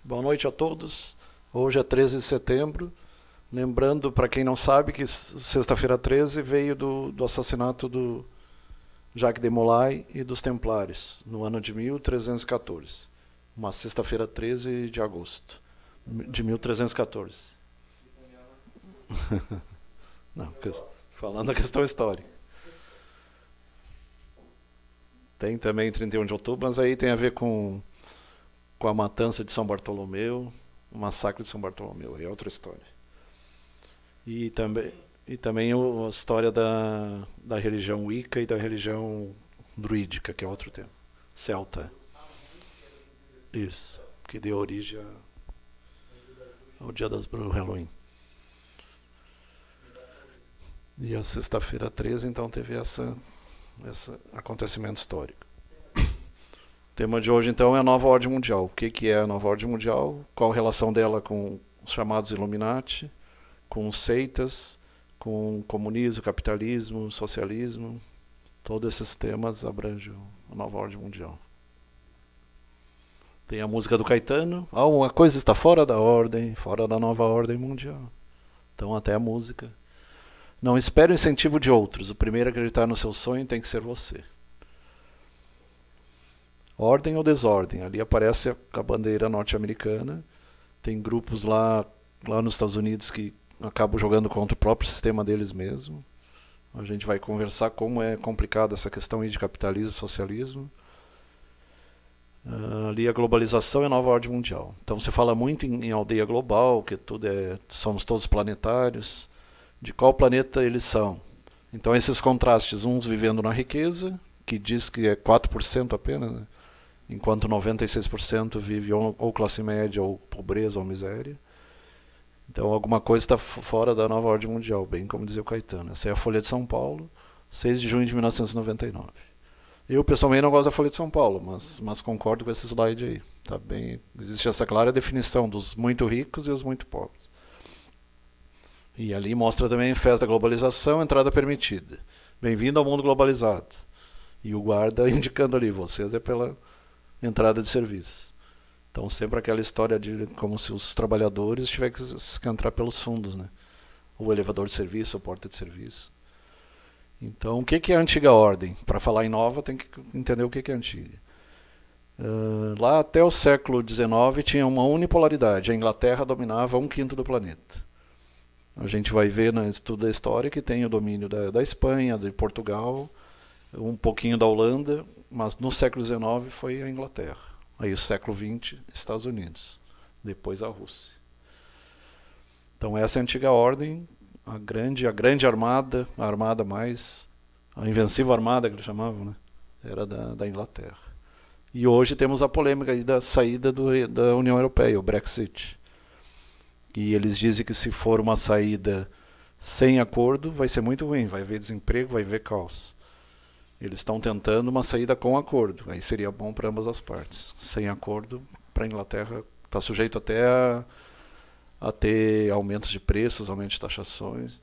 Boa noite a todos. Hoje é 13 de setembro. Lembrando, para quem não sabe, que sexta-feira 13 veio do assassinato do Jacques de Molay e dos Templários, no ano de 1314. Uma sexta-feira 13 de agosto de 1314. Não, falando a questão histórica. Tem também 31 de outubro, mas aí tem a ver com a matança de São Bartolomeu, o massacre de São Bartolomeu, aí é outra história. E também a história da religião Wicca e da religião druídica, que é outro tema. Celta. Isso, que deu origem ao Dia das Bruxas, Halloween. E a sexta-feira 13, então, teve esse acontecimento histórico. O tema de hoje, então, é a nova ordem mundial. O que é a nova ordem mundial? Qual a relação dela com os chamados Illuminati, com seitas, com comunismo, capitalismo, socialismo? Todos esses temas abrangem a nova ordem mundial. Tem a música do Caetano. Uma coisa está fora da ordem, fora da nova ordem mundial. Então, até a música. Não espere o incentivo de outros. O primeiro a acreditar no seu sonho tem que ser você. Ordem ou desordem? Ali aparece a bandeira norte-americana. Tem grupos lá nos Estados Unidos que acabam jogando contra o próprio sistema deles mesmo. A gente vai conversar como é complicada essa questão aí de capitalismo e socialismo. Ali a globalização e a nova ordem mundial. Então você fala muito em aldeia global, que somos todos planetários. De qual planeta eles são? Então esses contrastes, uns vivendo na riqueza, que diz que é 4% apenas, né? Enquanto 96% vive ou classe média, ou pobreza, ou miséria. Então alguma coisa está fora da nova ordem mundial, bem como dizia o Caetano. Essa é a Folha de São Paulo, 6 de junho de 1999. Eu pessoalmente não gosto da Folha de São Paulo, mas concordo com esse slide aí. Tá bem, existe essa clara definição dos muito ricos e os muito pobres. E ali mostra também festa da globalização, entrada permitida. Bem-vindo ao mundo globalizado. E o guarda indicando ali, vocês é pela entrada de serviço. Então sempre aquela história de como se os trabalhadores tivessem que entrar pelos fundos, né? O elevador de serviço, a porta de serviço. Então o que é a antiga ordem? Para falar em nova tem que entender o que é antiga. Lá até o século XIX tinha uma unipolaridade. A Inglaterra dominava 1/5 do planeta. A gente vai ver no estudo da história que tem o domínio da Espanha, de Portugal, um pouquinho da Holanda, mas no século XIX foi a Inglaterra. Aí o século XX, Estados Unidos. Depois a Rússia. Então essa é a antiga ordem, a grande armada, a armada mais... a invencível armada que eles chamavam, né? Era da Inglaterra. E hoje temos a polêmica aí da saída da União Europeia, o Brexit. E eles dizem que se for uma saída sem acordo, vai ser muito ruim, vai haver desemprego, vai haver caos. Eles estão tentando uma saída com acordo, aí seria bom para ambas as partes. Sem acordo, para a Inglaterra, está sujeito até a ter aumentos de preços, aumentos de taxações,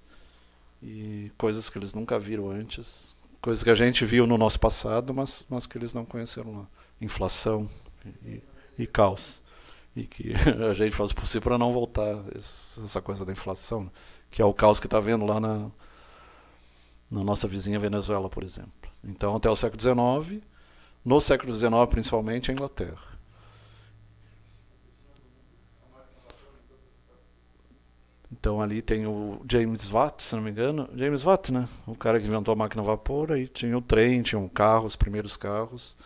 e coisas que eles nunca viram antes, coisas que a gente viu no nosso passado, mas que eles não conheceram lá. Inflação e caos. E que a gente faz o possível para não voltar essa coisa da inflação, que é o caos que está havendo lá na nossa vizinha Venezuela, por exemplo. Então, até o século XIX, no século XIX principalmente, a Inglaterra. Então ali tem o James Watt, se não me engano, James Watt, né? O cara que inventou a máquina a vapor, aí tinha o trem, tinha um carro, os primeiros carros,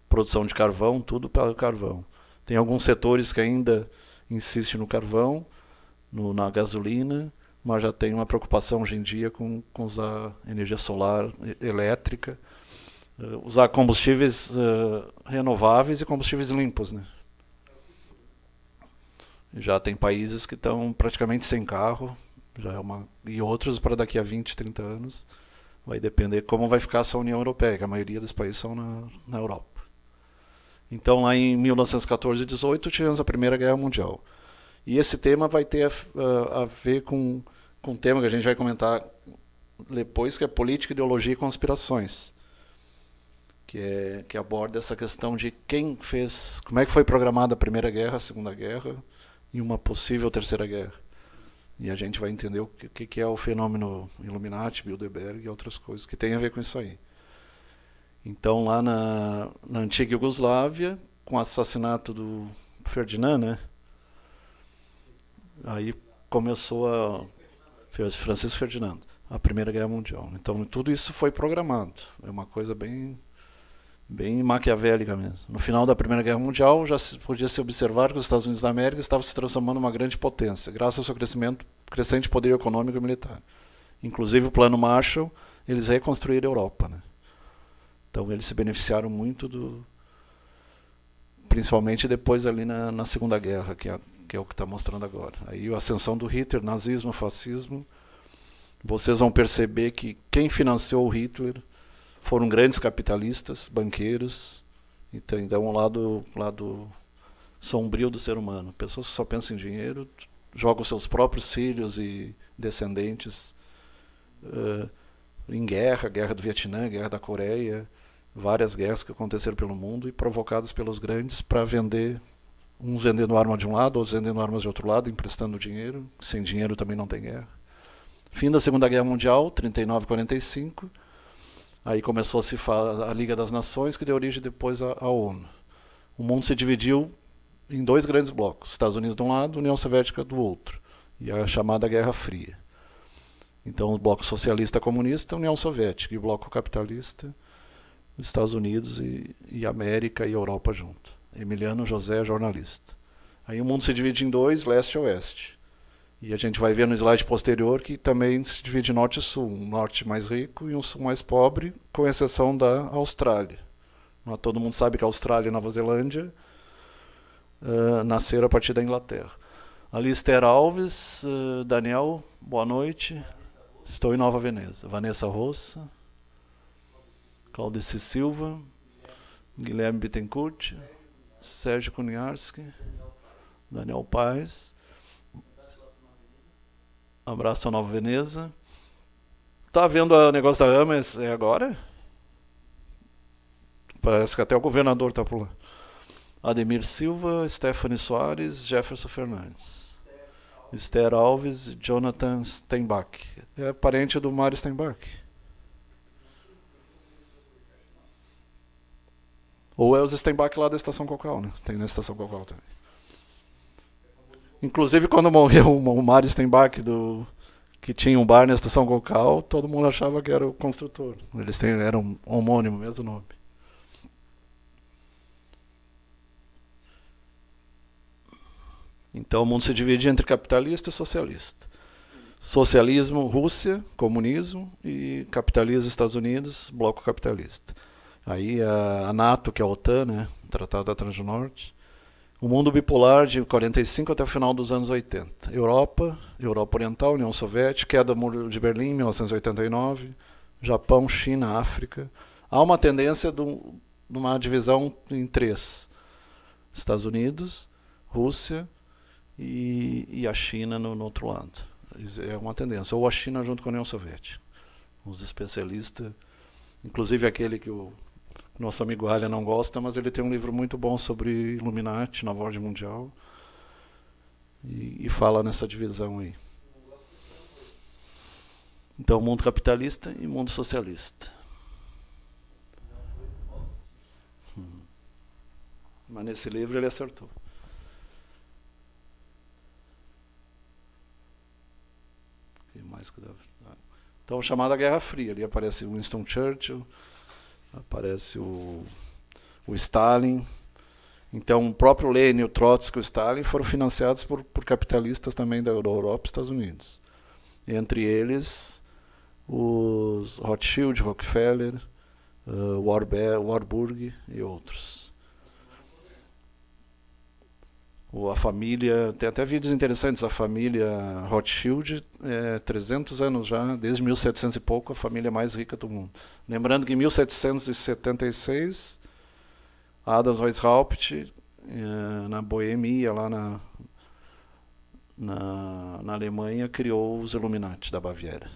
produção de carvão, tudo pelo carvão. Tem alguns setores que ainda insistem no carvão, na gasolina, mas já tem uma preocupação hoje em dia com usar energia solar, elétrica, usar combustíveis renováveis e combustíveis limpos, né? Já tem países que estão praticamente sem carro, e outros para daqui a 20, 30 anos. Vai depender como vai ficar essa União Europeia, que a maioria dos países são na Europa. Então, lá em 1914 e 18, tivemos a Primeira Guerra Mundial. E esse tema vai ter a ver com um tema que a gente vai comentar depois, que é política, ideologia e conspirações. que aborda essa questão de quem fez, como é que foi programada a Primeira Guerra, a Segunda Guerra e uma possível Terceira Guerra. E a gente vai entender o que é o fenômeno Illuminati, Bilderberg e outras coisas que tem a ver com isso aí. Então, lá na antiga Iugoslávia, com o assassinato do Ferdinand, né? Aí começou Francisco Ferdinando, a Primeira Guerra Mundial. Então, tudo isso foi programado. É uma coisa bem maquiavélica mesmo. No final da Primeira Guerra Mundial, já podia se observar que os Estados Unidos da América estavam se transformando numa grande potência, graças ao seu crescente poder econômico e militar. Inclusive, o Plano Marshall, eles reconstruíram a Europa, né? Então, eles se beneficiaram muito principalmente depois ali na Segunda Guerra, que é o que está mostrando agora. Aí a ascensão do Hitler, nazismo, fascismo, vocês vão perceber que quem financiou o Hitler foram grandes capitalistas, banqueiros. Então, um lado sombrio do ser humano. Pessoas que só pensam em dinheiro, jogam seus próprios filhos e descendentes em guerra do Vietnã, guerra da Coreia, várias guerras que aconteceram pelo mundo e provocadas pelos grandes para vender, uns vendendo arma de um lado, outros vendendo armas de outro lado, emprestando dinheiro. Sem dinheiro também não tem guerra. Fim da Segunda Guerra Mundial, 39 e 45. Aí começou a se falar a Liga das Nações, que deu origem depois à ONU. O mundo se dividiu em dois grandes blocos, Estados Unidos de um lado, União Soviética do outro, e a chamada Guerra Fria. Então o bloco socialista comunista, União Soviética, e o bloco capitalista, Estados Unidos e América e Europa junto. Emiliano José, jornalista. Aí o mundo se divide em dois, leste e oeste. E a gente vai ver no slide posterior que também se divide em norte e sul. Um norte mais rico e um sul mais pobre, com exceção da Austrália. Todo mundo sabe que a Austrália e Nova Zelândia nasceram a partir da Inglaterra. Alistair Alves, Daniel, boa noite. Estou em Nova Veneza. Vanessa Roça, Claudice Silva, Guilherme Bittencourt, Sérgio Kuniarski, Daniel Paes. Abraço a Nova Veneza. Tá vendo o negócio da AMA agora? Parece que até o governador tá por lá. Ademir Silva, Stephanie Soares, Jefferson Fernandes. Esther Alves e Jonathan Steinbach. É parente do Mário Steinbach. Ou é os Steinbach lá da Estação Cocal, né? Tem na Estação Cocal também. Inclusive, quando morreu o Mário Steinbach, que tinha um bar na Estação Cocal, todo mundo achava que era o construtor. Eles eram homônimo, mesmo nome. Então o mundo se divide entre capitalista e socialista. Socialismo, Rússia, comunismo, e capitalismo, Estados Unidos, bloco capitalista. Aí a NATO, que é a OTAN, né, o Tratado do Atlântico Norte. O mundo bipolar de 45 até o final dos anos 80. Europa Oriental, União Soviética, queda do Muro de Berlim, 1989. Japão, China, África. Há uma tendência de uma divisão em três. Estados Unidos, Rússia e a China no outro lado. É uma tendência. Ou a China junto com a União Soviética. Os especialistas, inclusive aquele que o nosso amigo Alia não gosta, mas ele tem um livro muito bom sobre Illuminati, Nova Ordem Mundial, e fala nessa divisão aí. Então, mundo capitalista e mundo socialista. Mas nesse livro ele acertou. O que mais que deve... Então, chamada Guerra Fria. Ali aparece Winston Churchill, aparece o Stalin. Então, o próprio Lenin, o Trotsky e o Stalin foram financiados por capitalistas também da Europa e Estados Unidos. Entre eles, os Rothschild, Rockefeller, Warburg e outros. A família, tem até vídeos interessantes, a família Rothschild, 300 anos já, desde 1700 e pouco, a família mais rica do mundo. Lembrando que em 1776, Adams Weishaupt, na Boêmia, lá na Alemanha, criou os Illuminati na Baviera.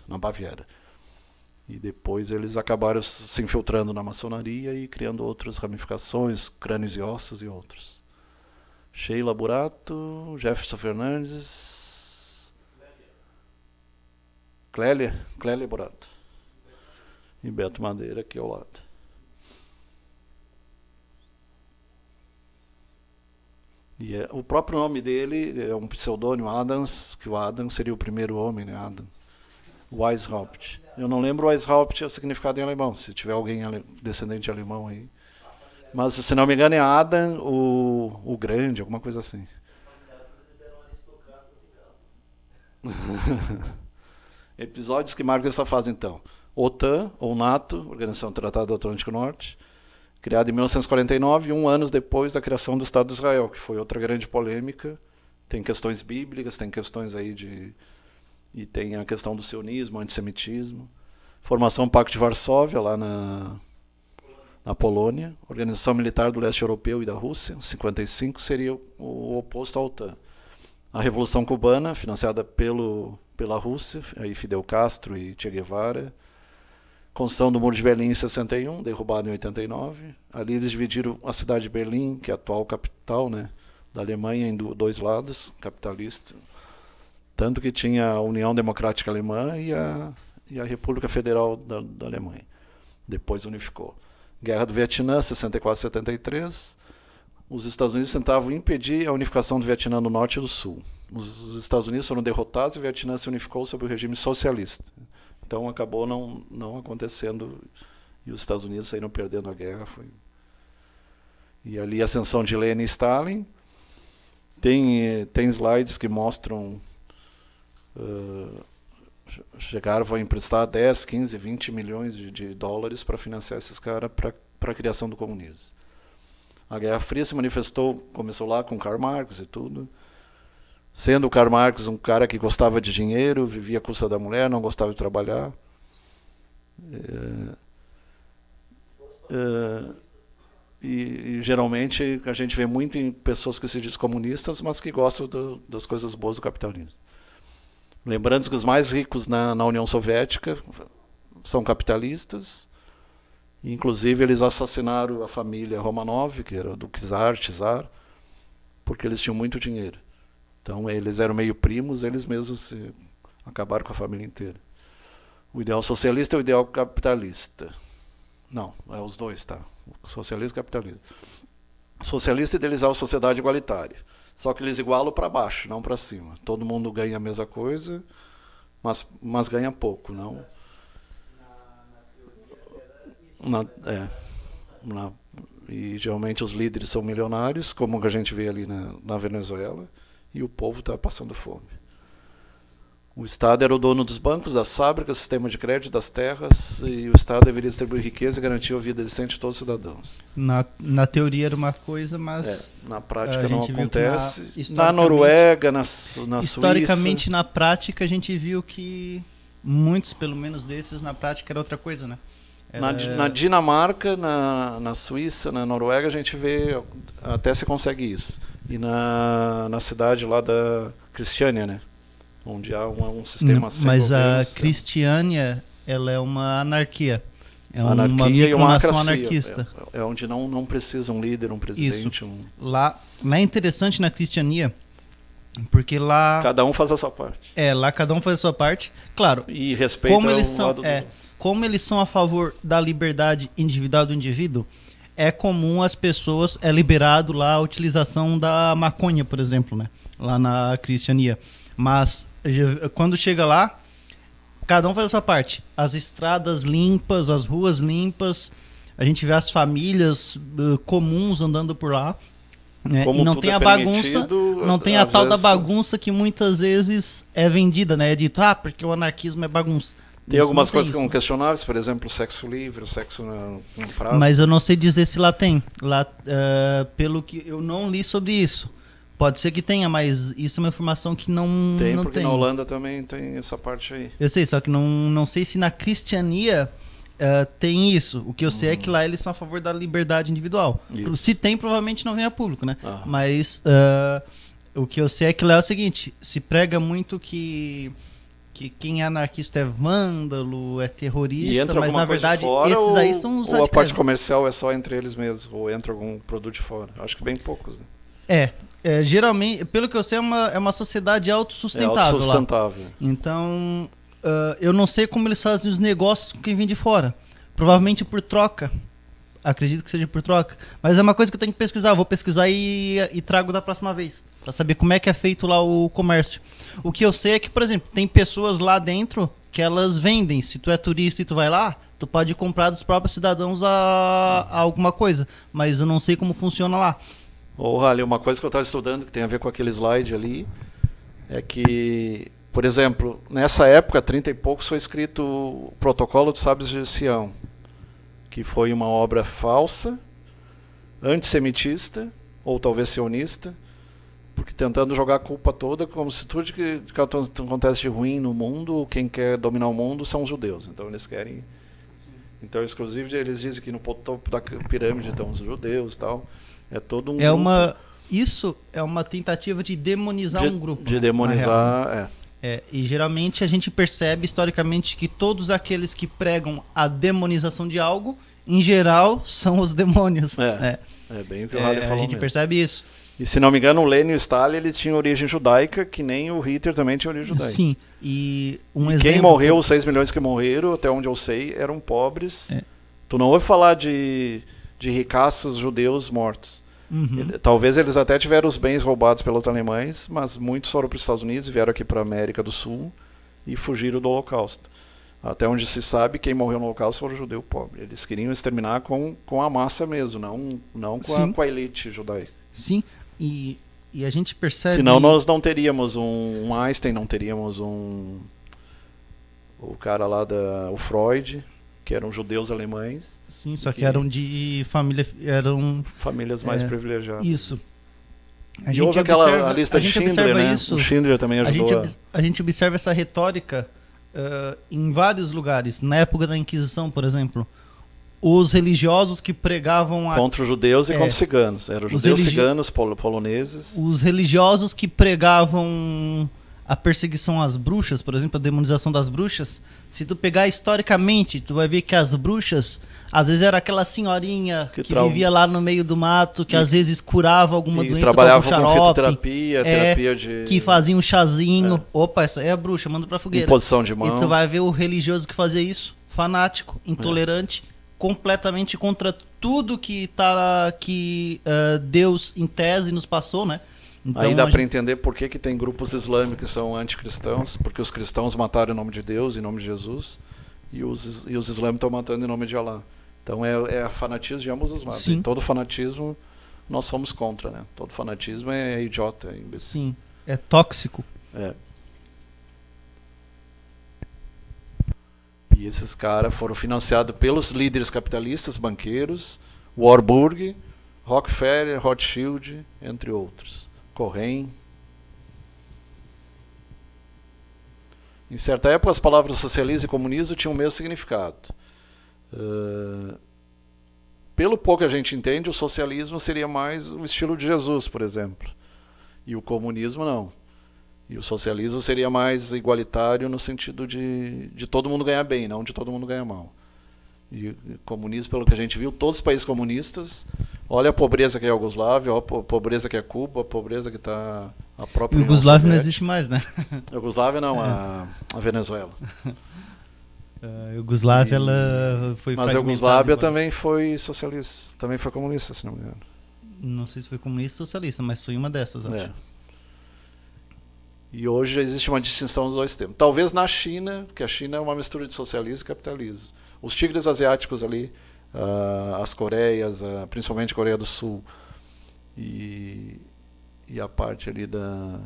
E depois eles acabaram se infiltrando na maçonaria e criando outras ramificações, crânios e ossos e outros. Sheila Burato, Jefferson Fernandes, Clélia Burato e Beto Madeira aqui ao lado. E o próprio nome dele é um pseudônimo, Adams, que o Adam seria o primeiro homem, né? Adam. Weishaupt. Eu não lembro o Weishaupt o significado em alemão, se tiver alguém descendente de alemão aí. Mas, se não me engano, é Adam o Grande, alguma coisa assim. Episódios que marcam essa fase, então. OTAN, ou NATO, Organização do Tratado do Atlântico Norte, criada em 1949, 1 ano depois da criação do Estado de Israel, que foi outra grande polêmica. Tem questões bíblicas, tem questões aí de... E tem a questão do sionismo, antissemitismo. Formação do Pacto de Varsóvia, lá na Polônia. Organização Militar do Leste Europeu e da Rússia. 55 seria o oposto à OTAN. A Revolução Cubana, financiada pela Rússia, aí Fidel Castro e Che Guevara. Construção do Muro de Berlim em 61, derrubado em 89. Ali eles dividiram a cidade de Berlim, que é a atual capital, né, da Alemanha, em dois lados, capitalista. Tanto que tinha a União Democrática Alemã e a República Federal da Alemanha. Depois unificou. Guerra do Vietnã, 64-73. Os Estados Unidos tentavam impedir a unificação do Vietnã do Norte e do Sul. Os Estados Unidos foram derrotados e o Vietnã se unificou sob o regime socialista. Então acabou não acontecendo e os Estados Unidos saíram perdendo a guerra. E ali a ascensão de Lenin e Stalin. Tem slides que mostram... chegaram a emprestar 10, 15, 20 milhões de dólares para financiar esses caras para a criação do comunismo. A Guerra Fria se manifestou, começou lá com Karl Marx e tudo. Sendo o Karl Marx um cara que gostava de dinheiro, vivia à custa da mulher, não gostava de trabalhar. E geralmente a gente vê muito em pessoas que se dizem comunistas, mas que gostam das coisas boas do capitalismo. Lembrando que os mais ricos na União Soviética são capitalistas. Inclusive eles assassinaram a família Romanov, que era do czar, porque eles tinham muito dinheiro. Então eles eram meio primos, eles mesmos acabaram com a família inteira. O ideal socialista é o ideal capitalista. Não, é os dois, tá? Socialista e capitalista. O socialista idealizar a sociedade igualitária. Só que eles igualam para baixo, não para cima. Todo mundo ganha a mesma coisa, mas ganha pouco, não? E geralmente os líderes são milionários, como a gente vê ali na Venezuela, e o povo está passando fome. O Estado era o dono dos bancos, das fábricas, do sistema de crédito, das terras, e o Estado deveria distribuir riqueza e garantir a vida decente de todos os cidadãos. Na teoria era uma coisa, mas... na prática não acontece. Na Noruega, na Suíça... Historicamente, na prática, a gente viu que muitos, pelo menos desses, na prática era outra coisa, né? Na Dinamarca, na Suíça, na Noruega, a gente vê, até se consegue isso. E na cidade lá da Cristiânia, né? Onde há um sistema sem mas governo, a Cristiânia, ela é uma anarquia. É uma anarquia e uma anarquista. É onde não precisa um líder, um presidente. Lá é interessante na Cristiania, porque lá... Cada um faz a sua parte. Lá cada um faz a sua parte. Claro, e respeita como eles o são, lado do... Como eles são a favor da liberdade individual do indivíduo, é comum as pessoas, é liberado lá a utilização da maconha, por exemplo, né? Lá na Cristiania. Mas quando chega lá, cada um faz a sua parte. As estradas limpas, as ruas limpas, a gente vê as famílias comuns andando por lá. Né? E não tem a bagunça, não tem a tal da bagunça que muitas vezes é vendida, né? É dito, porque o anarquismo é bagunça. Tem algumas coisas que são questionáveis, por exemplo, o sexo livre, o sexo no prazo. Mas eu não sei dizer se lá tem. Lá, pelo que eu não li sobre isso. Pode ser que tenha, mas isso é uma informação que não tem. Tem, porque na Holanda também tem essa parte aí. Eu sei, só que não sei se na Cristiania tem isso. O que eu sei é que lá eles são a favor da liberdade individual. Isso. Se tem, provavelmente não vem a público, né? Mas o que eu sei é que lá é o seguinte, se prega muito que que quem é anarquista é vândalo, é E terrorista, entra mas alguma na coisa de verdade fora, esses aí são os ou a radicais. parte comercial é só entre eles mesmos, ou entra algum produto de fora. Acho que bem poucos. Né? Geralmente, pelo que eu sei, é uma sociedade É autossustentável lá. autossustentável. Então, eu não sei como eles fazem os negócios com quem vem de fora. Provavelmente por troca. Acredito que seja por troca. Mas é uma coisa que eu tenho que pesquisar. Vou pesquisar e trago da próxima vez. Pra saber como é que é feito lá o comércio. O que eu sei é que, por exemplo, tem pessoas lá dentro que elas vendem. Se tu é turista e tu vai lá, tu pode comprar dos próprios cidadãos a alguma coisa. Mas eu não sei como funciona lá. Ô, Rally, uma coisa que eu estava estudando que tem a ver com aquele slide ali é que, por exemplo, nessa época, 30 e poucos, foi escrito o Protocolo dos Sábios de Sião, que foi uma obra falsa, antissemitista, ou talvez sionista, porque tentando jogar a culpa toda, como se tudo que acontece de ruim no mundo, quem quer dominar o mundo são os judeus. Então eles querem... Então, inclusive, eles dizem que no topo da pirâmide estão os judeus e tal. É todo um grupo. Isso é uma tentativa de demonizar um grupo. De demonizar, E geralmente a gente percebe historicamente que todos aqueles que pregam a demonização de algo, em geral, são os demônios. É bem o que o Rally falou A gente mesmo. percebe isso. E se não me engano, o Lenin e o Stalin eles tinham origem judaica, que nem o Hitler também tinha origem judaica. Sim, e quem morreu, os 6 milhões que morreram, até onde eu sei, eram pobres. Tu não ouve falar de ricaços judeus mortos. Uhum. Talvez eles até tiveram os bens roubados pelos alemães, mas muitos foram para os Estados Unidos, vieram aqui para a América do Sul e fugiram do Holocausto. Até onde se sabe, quem morreu no Holocausto foi o judeu pobre. Eles queriam exterminar com a massa mesmo, não com a elite judaica. Sim, e a gente percebe... Senão nós não teríamos um Einstein, não teríamos o cara lá, o Freud, que eram judeus alemães. Sim, só que eram de família... famílias mais privilegiadas. Isso. E houve a lista de Schindler, né? Isso, o Schindler também ajudou. A gente observa essa retórica em vários lugares. Na época da Inquisição, por exemplo, os religiosos que pregavam... Contra os judeus e contra os ciganos. Eram judeus, ciganos, poloneses. Os religiosos que pregavam a perseguição às bruxas, por exemplo, a demonização das bruxas. Se tu pegar historicamente, tu vai ver que as bruxas, às vezes era aquela senhorinha que vivia lá no meio do mato, que às vezes curava alguma doença trabalhava com xarope, fitoterapia, terapia de... que fazia um chazinho. Opa, essa é a bruxa, manda pra fogueira. Imposição de mãos. E tu vai ver o religioso que fazia isso, fanático, intolerante, completamente contra tudo que Deus, em tese, nos passou, né? Então, aí dá para entender por que tem grupos islâmicos que são anticristãos, porque os cristãos mataram em nome de Deus, em nome de Jesus, e os islâmicos estão matando em nome de Alá. Então é fanatismo de ambos os lados. E todo fanatismo nós somos contra, né? Todo fanatismo é idiota, é imbecil. Sim, é tóxico. E esses caras foram financiados pelos líderes capitalistas, banqueiros, Warburg, Rockefeller, Rothschild, entre outros. Corrêa. Em certa época, as palavras socialismo e comunismo tinham o mesmo significado. Pelo pouco que a gente entende, o socialismo seria mais o estilo de Jesus, por exemplo. E o comunismo não. E o socialismo seria mais igualitário no sentido de todo mundo ganhar bem, não de todo mundo ganhar mal. E o comunismo, pelo que a gente viu, todos os países comunistas, olha a pobreza que é a Iugoslávia, olha a pobreza que é Cuba, a pobreza que está a própria União Iugoslávia não Soviética. existe mais, né? A Iugoslávia não, a Venezuela. A Iugoslávia ela foi Mas a Iugoslávia também foi socialista, também foi comunista, se não me engano. Não sei se foi comunista ou socialista, mas foi uma dessas, acho. E hoje já existe uma distinção dos dois termos. Talvez na China, porque a China é uma mistura de socialismo e capitalismo. Os tigres asiáticos ali, as Coreias, principalmente a Coreia do Sul, e a parte ali da...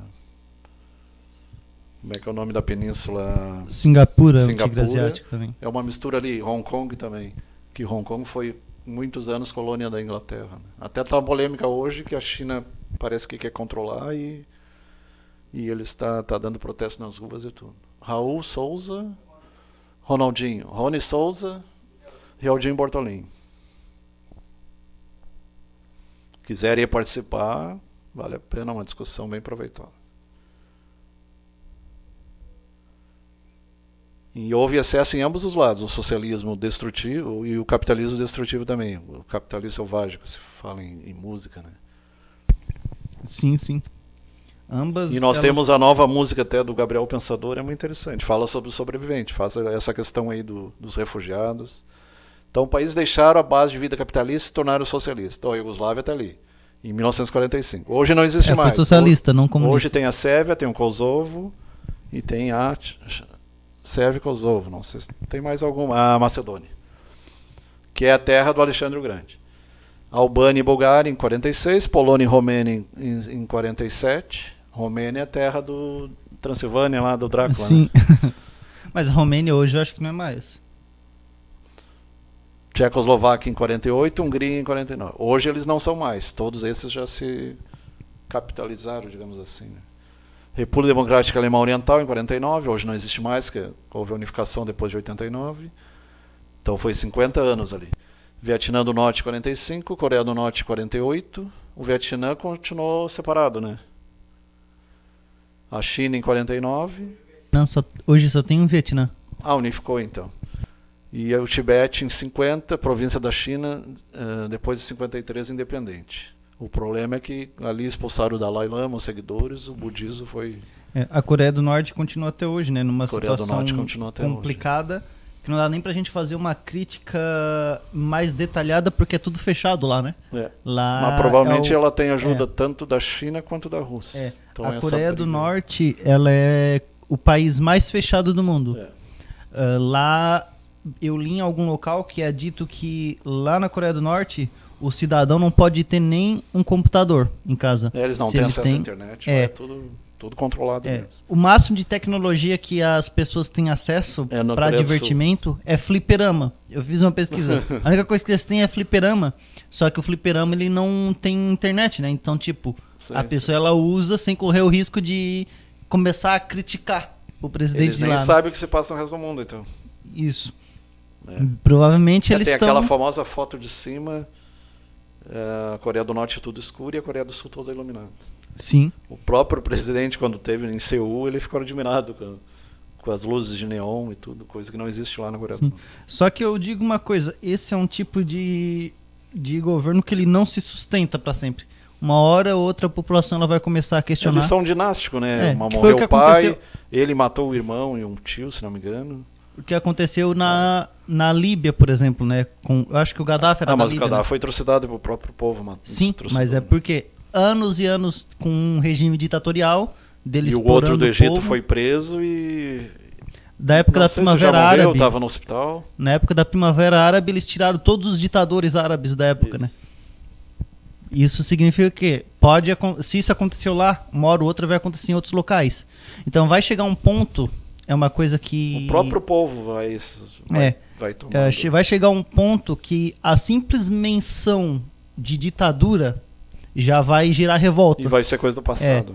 Como é que é o nome da península? Singapura, é um tigre asiático também. É uma mistura ali, Hong Kong também. Que Hong Kong foi muitos anos colônia da Inglaterra. Né? Até está uma polêmica hoje que a China parece que quer controlar e ele está dando protesto nas ruas e tudo. Raul Souza, Ronaldinho, Rony Souza, Rialdinho Bortolin. Quiserem participar, vale a pena, uma discussão bem proveitosa. E houve excesso em ambos os lados, o socialismo destrutivo e o capitalismo destrutivo também. O capitalismo selvagem, que se fala em música, né? Sim, sim. Ambas. E nós temos a nova música até do Gabriel Pensador, é muito interessante. Fala sobre o sobrevivente, faz essa questão aí dos refugiados. Então, países deixaram a base de vida capitalista e se tornaram socialistas. Então, a Iugoslávia está ali, em 1945. Hoje não existe mais. Foi socialista, não comunista. Hoje tem a Sérvia, tem o Kosovo e tem a Sérvia e Kosovo. Não sei se tem mais alguma. A Macedônia, que é a terra do Alexandre o Grande. Albânia e Bulgária em 46, Polônia e Romênia em 47. Romênia é a terra do Transilvânia, lá do Drácula. Sim. Né? Mas a Romênia hoje eu acho que não é mais. Tchecoslováquia em 48, Hungria em 49. Hoje eles não são mais. Todos esses já se capitalizaram, digamos assim. Né? República Democrática Alemã Oriental em 49, hoje não existe mais, porque houve a unificação depois de 89. Então foi 50 anos ali. Vietnã do Norte 45, Coreia do Norte 48. O Vietnã continuou separado, né? A China em 49. Não, hoje só tem um Vietnã. Unificou então. E o Tibete em 50, província da China, depois de 53 independente. O problema é que ali expulsaram o Dalai Lama, os seguidores, o budismo foi... a Coreia do Norte continua até hoje, né? Numa Coreia situação do Norte continua até complicada, hoje. Que não dá nem pra gente fazer uma crítica mais detalhada, porque é tudo fechado lá, né? Lá mas provavelmente ela tem ajuda tanto da China quanto da Rússia. Então, a Coreia do Norte, ela é o país mais fechado do mundo. Lá, eu li em algum local que é dito que lá na Coreia do Norte, o cidadão não pode ter nem um computador em casa. Eles não têm acesso à internet, é tudo controlado mesmo. O máximo de tecnologia que as pessoas têm acesso para divertimento é fliperama. Eu fiz uma pesquisa. A única coisa que eles têm é fliperama, só que o fliperama ele não tem internet, né? Então, tipo, a pessoa ela usa sem correr o risco de começar a criticar o presidente de lá. Eles nem sabem o que se passa no resto do mundo, então. Isso. Provavelmente eles tem estão... aquela famosa foto de cima, a Coreia do Norte tudo escuro e a Coreia do Sul toda iluminada. Sim. O próprio presidente, quando esteve em Seul, ele ficou admirado com as luzes de neon e tudo, coisa que não existe lá na Coreia do Norte. Só que eu digo uma coisa, esse é um tipo de governo que ele não se sustenta para sempre. Uma hora ou outra a população ela vai começar a questionar. Eles são dinásticos, né? Morreu o pai, ele matou o irmão e um tio, se não me engano. O que aconteceu na Líbia, por exemplo, né? Eu acho que o Gaddafi era da Líbia. Mas o Gaddafi foi trucidado pelo próprio povo. Sim, mas é porque anos e anos com um regime ditatorial deles. E o outro do Egito foi preso e... Da época da Primavera Árabe. Estava no hospital. Na época da Primavera Árabe, eles tiraram todos os ditadores árabes da época, né? Isso significa que se isso aconteceu lá, uma hora ou outra vai acontecer em outros locais. Então vai chegar um ponto, é uma coisa que... O próprio povo vai tomar. Vai chegar um ponto que a simples menção de ditadura já vai gerar revolta. E vai ser coisa do passado.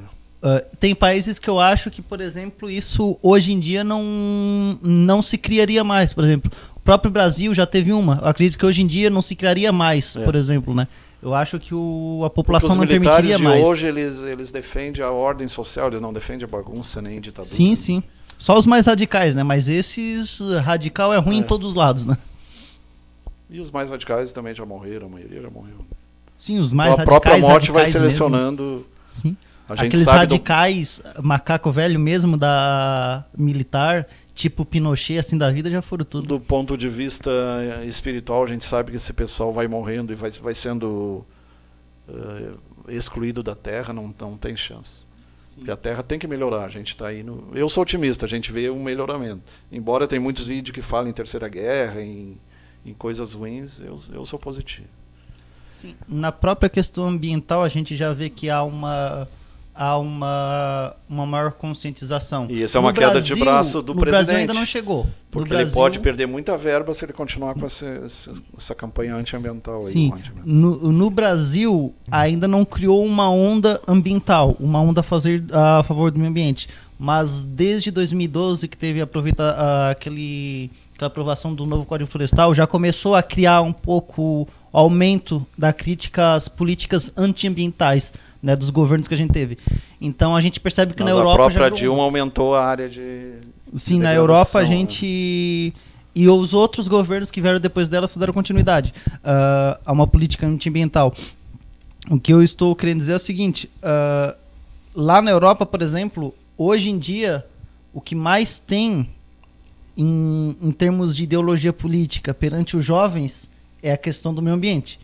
Tem países que eu acho que, por exemplo, isso hoje em dia não se criaria mais. Por exemplo, o próprio Brasil já teve uma. Eu acredito que hoje em dia não se criaria mais, por exemplo, né? Eu acho que a população não permitiria mais. Hoje eles defendem a ordem social, eles não defendem a bagunça nem a ditadura. Sim, sim. Só os mais radicais, né? Mas esses radical é ruim em todos os lados, né? E os mais radicais também já morreram, a maioria já morreu. Sim, os mais radicais. A própria morte vai selecionando. Mesmo. Sim. A gente Aqueles sabe radicais, macaco velho mesmo da militar, tipo Pinochet, assim da vida, já foram tudo. Do ponto de vista espiritual, a gente sabe que esse pessoal vai morrendo e vai sendo excluído da Terra, não tem chance. Porque a Terra tem que melhorar, a gente está aí Eu sou otimista, a gente vê um melhoramento. Embora tem muitos vídeos que falam em Terceira Guerra, em coisas ruins, eu sou positivo. Sim. Na própria questão ambiental, a gente já vê que há uma maior conscientização. E essa é uma queda de braço do presidente. O Brasil ainda não chegou. Porque ele pode perder muita verba se ele continuar com essa campanha antiambiental. Sim. No Brasil, ainda não criou uma onda ambiental, uma onda a favor do meio ambiente. Mas desde 2012, que teve aquela aprovação do novo Código Florestal, já começou a criar um pouco aumento da crítica às políticas antiambientais, né, dos governos que a gente teve. Então a gente percebe que na Europa a própria Dilma aumentou a área Sim, na Europa a gente... E os outros governos que vieram depois dela só deram continuidade a uma política antiambiental. O que eu estou querendo dizer é o seguinte, lá na Europa, por exemplo, hoje em dia, o que mais tem em termos de ideologia política perante os jovens é a questão do meio ambiente.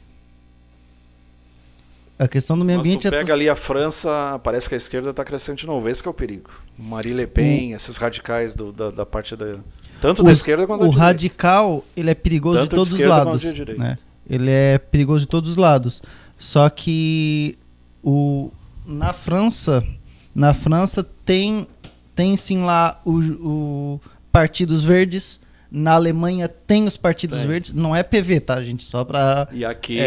A questão do meio ambiente... Mas tu pega ali a França, parece que a esquerda está crescendo de novo. Esse que é o perigo. Marine Le Pen, esses radicais da parte da... Tanto da esquerda quanto da direita. O radical, ele é perigoso de todos os lados. Né? Ele é perigoso de todos os lados. Só que na França tem sim lá o Partidos Verdes. Na Alemanha tem os Partidos Verdes. Não é PV, tá, gente? Só pra... E aqui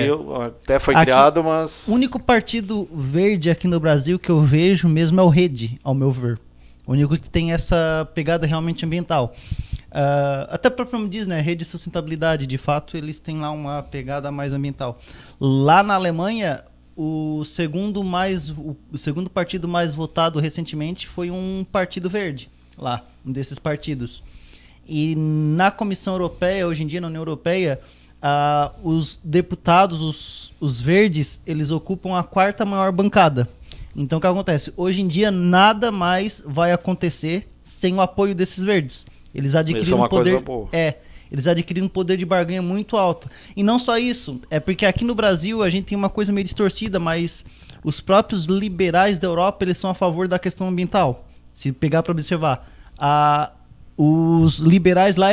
até foi criado, mas... O único partido verde aqui no Brasil que eu vejo mesmo é o Rede, ao meu ver. O único que tem essa pegada realmente ambiental. Até o próprio nome diz, né? Rede de sustentabilidade. De fato, eles têm lá uma pegada mais ambiental. Lá na Alemanha, o segundo partido mais votado recentemente foi um partido verde. Lá, um desses partidos. E na Comissão Europeia, hoje em dia na União Europeia, os deputados, os verdes, eles ocupam a 4ª maior bancada. Então o que acontece? Hoje em dia nada mais vai acontecer sem o apoio desses verdes. Eles adquiriram um poder, eles adquiriram um poder de barganha muito alto. E não só isso, é porque aqui no Brasil a gente tem uma coisa meio distorcida, mas os próprios liberais da Europa, eles são a favor da questão ambiental. Se pegar para observar, os liberais lá,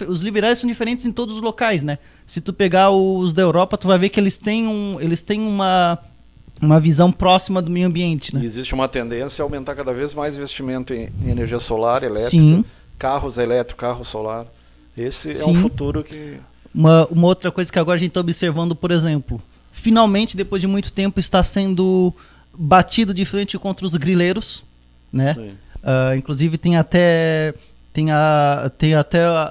os liberais são diferentes em todos os locais, né? Se tu pegar os da Europa, tu vai ver que eles têm uma visão próxima do meio ambiente, né? E existe uma tendência a aumentar cada vez mais investimento em energia solar, elétrica, sim, carros elétricos, carro solar. Esse é um futuro que... Uma outra coisa que agora a gente está observando, por exemplo, finalmente, depois de muito tempo, está sendo batido de frente contra os grileiros, né? Inclusive tem até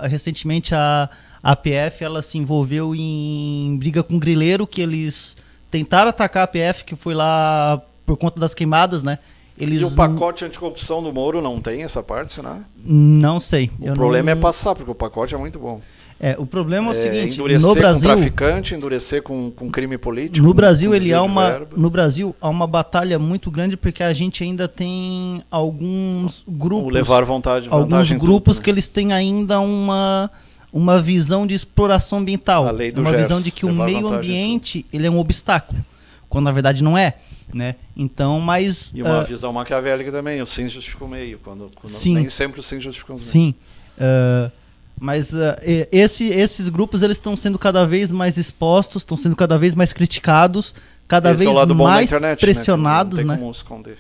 recentemente a APF, ela se envolveu em briga com o grileiro, que eles tentaram atacar a APF, que foi lá por conta das queimadas, né? E o pacote anticorrupção do Moro não tem essa parte, será? Não sei. O problema é passar, porque o pacote é muito bom. O problema é o seguinte, endurecer no Brasil, com traficante, endurecer com crime político. No Brasil, no Brasil há uma batalha muito grande, porque a gente ainda tem alguns grupos, que eles têm ainda uma visão de exploração ambiental, uma visão de que o meio ambiente ele é um obstáculo, quando na verdade não é. Né? Então, mas... E uma visão maquiavélica também, o sim justifica o meio, quando nem sempre o sim justifica o meio. Sim, mas esses grupos eles estão sendo cada vez mais expostos, estão sendo cada vez mais criticados, cada vez mais pressionados, né?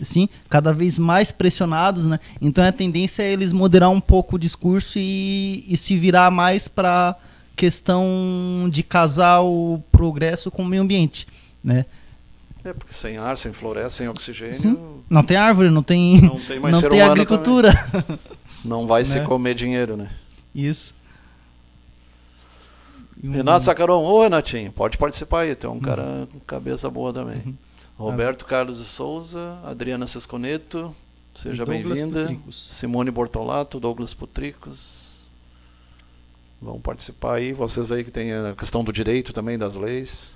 Sim, cada vez mais pressionados, né? Então a tendência é eles moderar um pouco o discurso e se virar mais para questão de casar o progresso com o meio ambiente, né? Porque sem ar, sem floresta, sem oxigênio... Sim. Não tem árvore, não tem agricultura. Não vai se comer dinheiro, né? Isso. Renato Sacaron, Renatinho, pode participar aí, tem um cara com cabeça boa também. Roberto Carlos de Souza, Adriana Sesconeto, seja bem-vinda. Simone Bortolato, Douglas Putricos. Vão participar aí, vocês aí que tem a questão do direito também, das leis.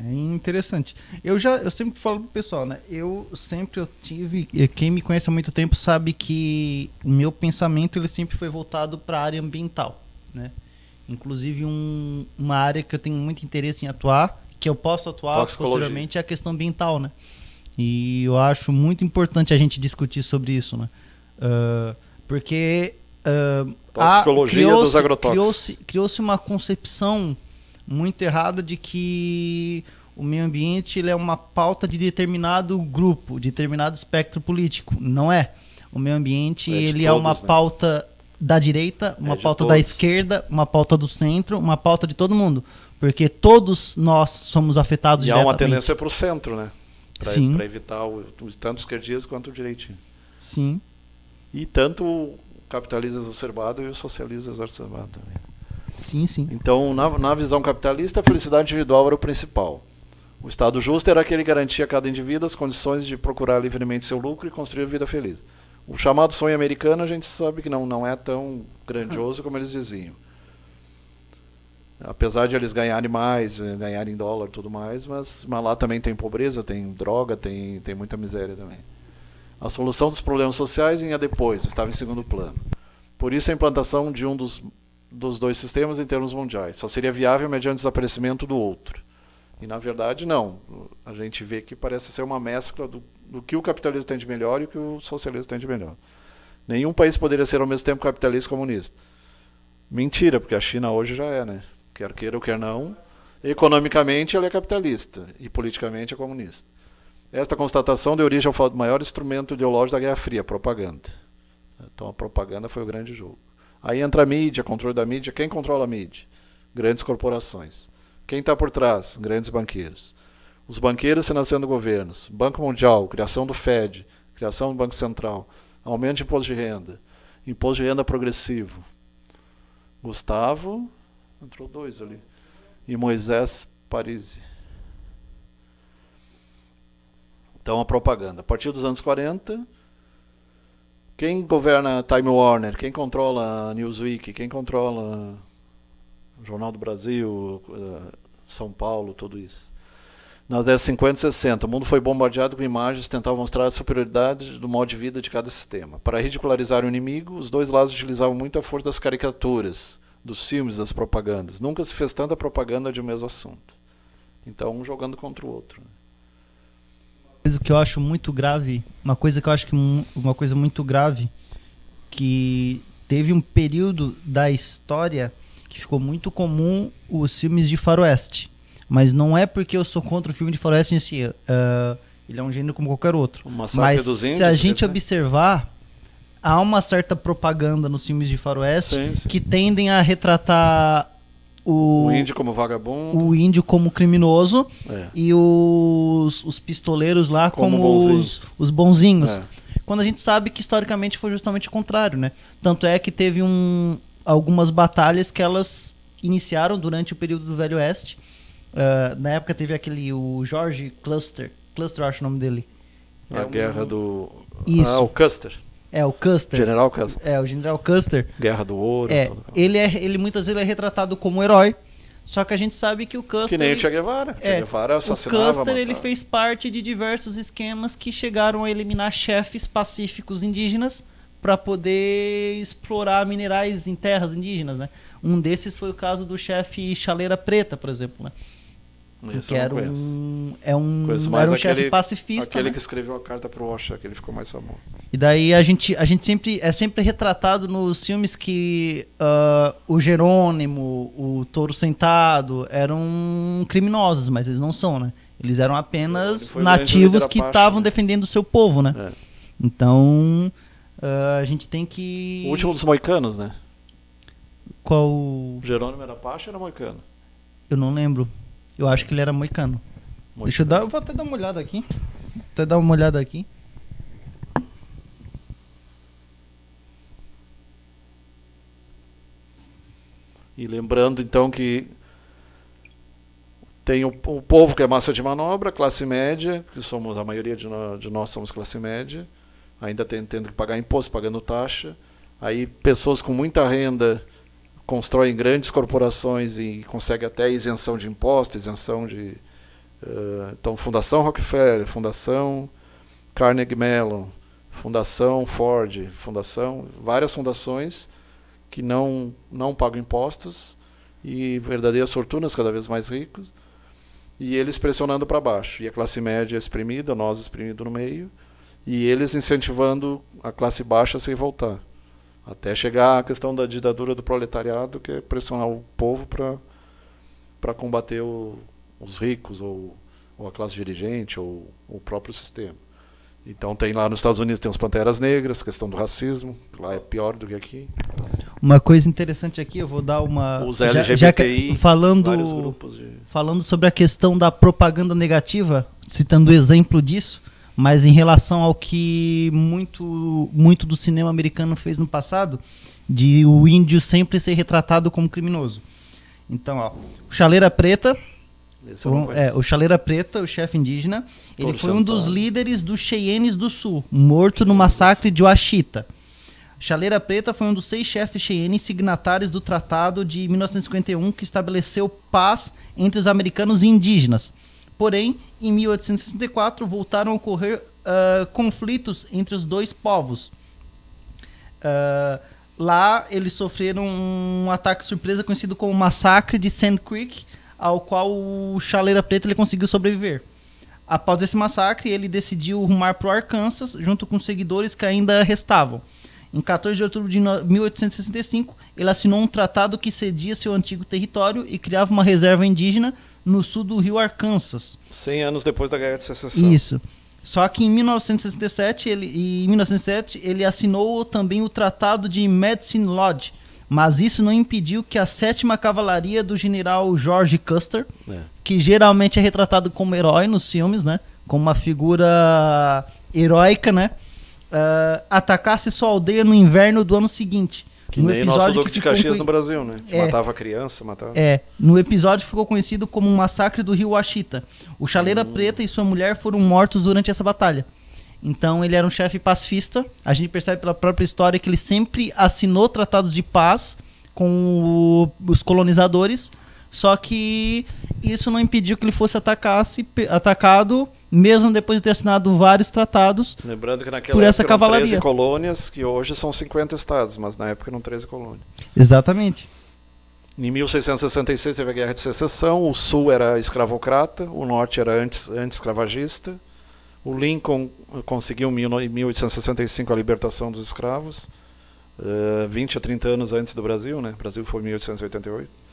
É interessante. Eu sempre falo pro pessoal, né? Eu tive, quem me conhece há muito tempo sabe que o meu pensamento ele sempre foi voltado para a área ambiental, né? Inclusive uma área que eu tenho muito interesse em atuar, que eu posso atuar posteriormente, é a questão ambiental, né? E eu acho muito importante a gente discutir sobre isso, né? Porque toxicologia dos agrotóxicos. Criou-se uma concepção muito errada de que o meio ambiente ele é uma pauta de determinado grupo, de determinado espectro político. Não é. O meio ambiente ele é uma pauta da direita, uma pauta da esquerda, uma pauta do centro, uma pauta de todo mundo. Porque todos nós somos afetados diretamente. E há uma tendência para o centro, né? Para evitar tanto o esquerdismo quanto o direitinho. Sim. E tanto o capitalismo exacerbado e o socialismo exacerbado também. Sim. Então, na visão capitalista, a felicidade individual era o principal. O Estado justo era aquele que garantia a cada indivíduo as condições de procurar livremente seu lucro e construir a vida feliz. O chamado sonho americano a gente sabe que não é tão grandioso como eles diziam. Apesar de eles ganharem mais, ganharem dólar e tudo mais, mas lá também tem pobreza, tem droga, tem muita miséria também. A solução dos problemas sociais vinha depois, estava em segundo plano. Por isso a implantação de um dos dois sistemas em termos mundiais. Só seria viável mediante o desaparecimento do outro. E na verdade não. A gente vê que parece ser uma mescla do que o capitalismo tem de melhor e o que o socialismo tem de melhor. Nenhum país poderia ser ao mesmo tempo capitalista e comunista. Mentira, porque a China hoje já é, né? Quer queira ou quer não, economicamente ela é capitalista e politicamente é comunista. Esta constatação deu origem ao maior instrumento ideológico da Guerra Fria, a propaganda. Então a propaganda foi o grande jogo. Aí entra a mídia, controle da mídia. Quem controla a mídia? Grandes corporações. Quem está por trás? Grandes banqueiros. Os banqueiros financiando governos. Banco Mundial, criação do FED, criação do Banco Central, aumento de imposto de renda progressivo. Gustavo... Entrou 2 ali. E Moisés Parisi. Então a propaganda. A partir dos anos 40, quem governa a Time Warner? Quem controla a Newsweek? Quem controla o Jornal do Brasil, São Paulo, tudo isso? Nas décadas 50 e 60, o mundo foi bombardeado com imagens que tentavam mostrar a superioridade do modo de vida de cada sistema. Para ridicularizar o inimigo, os dois lados utilizavam muito a força das caricaturas, dos filmes, das propagandas. Nunca se fez tanta propaganda de um mesmo assunto. Então, um jogando contra o outro. Uma coisa que eu acho muito grave, uma coisa muito grave, que teve um período da história que ficou muito comum os filmes de faroeste. Mas não é porque eu sou contra o filme de faroeste em si. Ele é um gênero como qualquer outro. Mas se a gente observar, há uma certa propaganda nos filmes de faroeste que tendem a retratar o índio como vagabundo, o índio como criminoso e os pistoleiros lá como os bonzinhos. Quando a gente sabe que historicamente foi justamente o contrário, né? Tanto é que teve algumas batalhas que elas iniciaram durante o período do Velho Oeste. Na época teve o George Custer, eu acho o nome dele. A guerra do... Isso. O Custer. O Custer. General Custer. O General Custer. Guerra do Ouro. Ele muitas vezes é retratado como um herói. Só que a gente sabe que o Custer... Que nem o Che Guevara. Che Guevara assassinava, o Custer ele fez parte de diversos esquemas que chegaram a eliminar chefes pacíficos indígenas para poder explorar minerais em terras indígenas, né? Um desses foi o caso do chefe Chaleira Preta, por exemplo, né? Esse que era um chefe pacifista. Aquele que escreveu a carta pro Osha, que ele ficou mais famoso. E daí a gente sempre retratado nos filmes que o Jerônimo, o Touro Sentado eram criminosos, mas eles não são, né? Eles eram apenas nativos que estavam defendendo o seu povo, né? Então a gente tem que... O último dos moicanos, né? Qual? O Jerônimo era Apache ou era moicano? Eu não lembro. Eu acho que ele era moicano. Deixa eu vou até dar uma olhada aqui. E lembrando então que tem o povo que é massa de manobra, classe média, que somos a maioria de nós somos classe média, ainda tendo que pagar imposto, pagando taxa. Aí pessoas com muita renda constroem grandes corporações e conseguem até isenção de impostos, isenção de... então, Fundação Rockefeller, Fundação Carnegie Mellon, Fundação Ford, várias fundações que não pagam impostos e verdadeiras fortunas cada vez mais ricos, e eles pressionando para baixo. E a classe média exprimida, nós exprimidos no meio, e eles incentivando a classe baixa a se revoltar. Até chegar à questão da ditadura do proletariado, que é pressionar o povo para combater os ricos, ou a classe dirigente, ou o próprio sistema. Então tem lá nos Estados Unidos tem os Panteras Negras, questão do racismo, lá é pior do que aqui. Uma coisa interessante aqui, eu vou dar uma... Os LGBTI, vários grupos de... Falando sobre a questão da propaganda negativa, citando o exemplo disso, mas em relação ao que muito do cinema americano fez no passado, de o índio sempre ser retratado como criminoso. Então, o Chaleira Preta, Esse eu não conheço. O Chaleira Preta, o chefe indígena, ele foi um dos líderes dos Cheyennes do Sul, morto no massacre de Ouachita. Chaleira Preta foi um dos 6 chefes Cheyennes signatários do Tratado de 1951 que estabeleceu paz entre os americanos e indígenas. Porém, em 1864 voltaram a ocorrer conflitos entre os dois povos. Lá eles sofreram um ataque surpresa conhecido como Massacre de Sand Creek, ao qual o Chaleira Preta ele conseguiu sobreviver. Após esse massacre, ele decidiu rumar para o Arkansas, junto com seguidores que ainda restavam. Em 14 de outubro de 1865, ele assinou um tratado que cedia seu antigo território e criava uma reserva indígena no sul do rio Arkansas. 100 anos depois da Guerra de Secessão. Isso. Só que em 1967, ele assinou também o Tratado de Medicine Lodge, mas isso não impediu que a 7ª Cavalaria do general George Custer, que geralmente é retratado como herói nos filmes, né, como uma figura heróica, né, atacasse sua aldeia no inverno do ano seguinte. Que nem nosso Duque de Caxias no Brasil, né? Que matava criança, matava... No episódio ficou conhecido como o Massacre do Rio Ouachita. O Chaleira Preta e sua mulher foram mortos durante essa batalha. Então ele era um chefe pacifista. A gente percebe pela própria história que ele sempre assinou tratados de paz com os colonizadores. Só que isso não impediu que ele fosse atacado, mesmo depois de ter assinado vários tratados. Lembrando que naquela por essa época eram cavalaria. 13 colônias, que hoje são 50 estados, mas na época eram 13 colônias. Exatamente. Em 1666 teve a Guerra de Secessão, o sul era escravocrata, o norte era anti-escravagista. O Lincoln conseguiu em 1865 a libertação dos escravos, 20 a 30 anos antes do Brasil, né? O Brasil foi em 1888.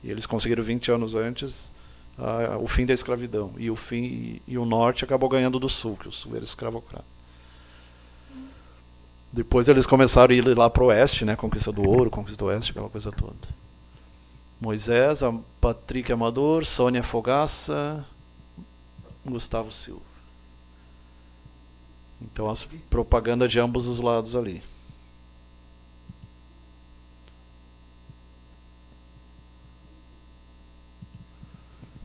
E eles conseguiram 20 anos antes o fim da escravidão. E o norte acabou ganhando do sul, que o sul era escravocrata. Depois eles começaram a ir lá para o oeste, né? Conquista do ouro, conquista do oeste, aquela coisa toda. Moisés, Patrick Amador, Sônia Fogaça, Gustavo Silva. Então as propaganda de ambos os lados ali.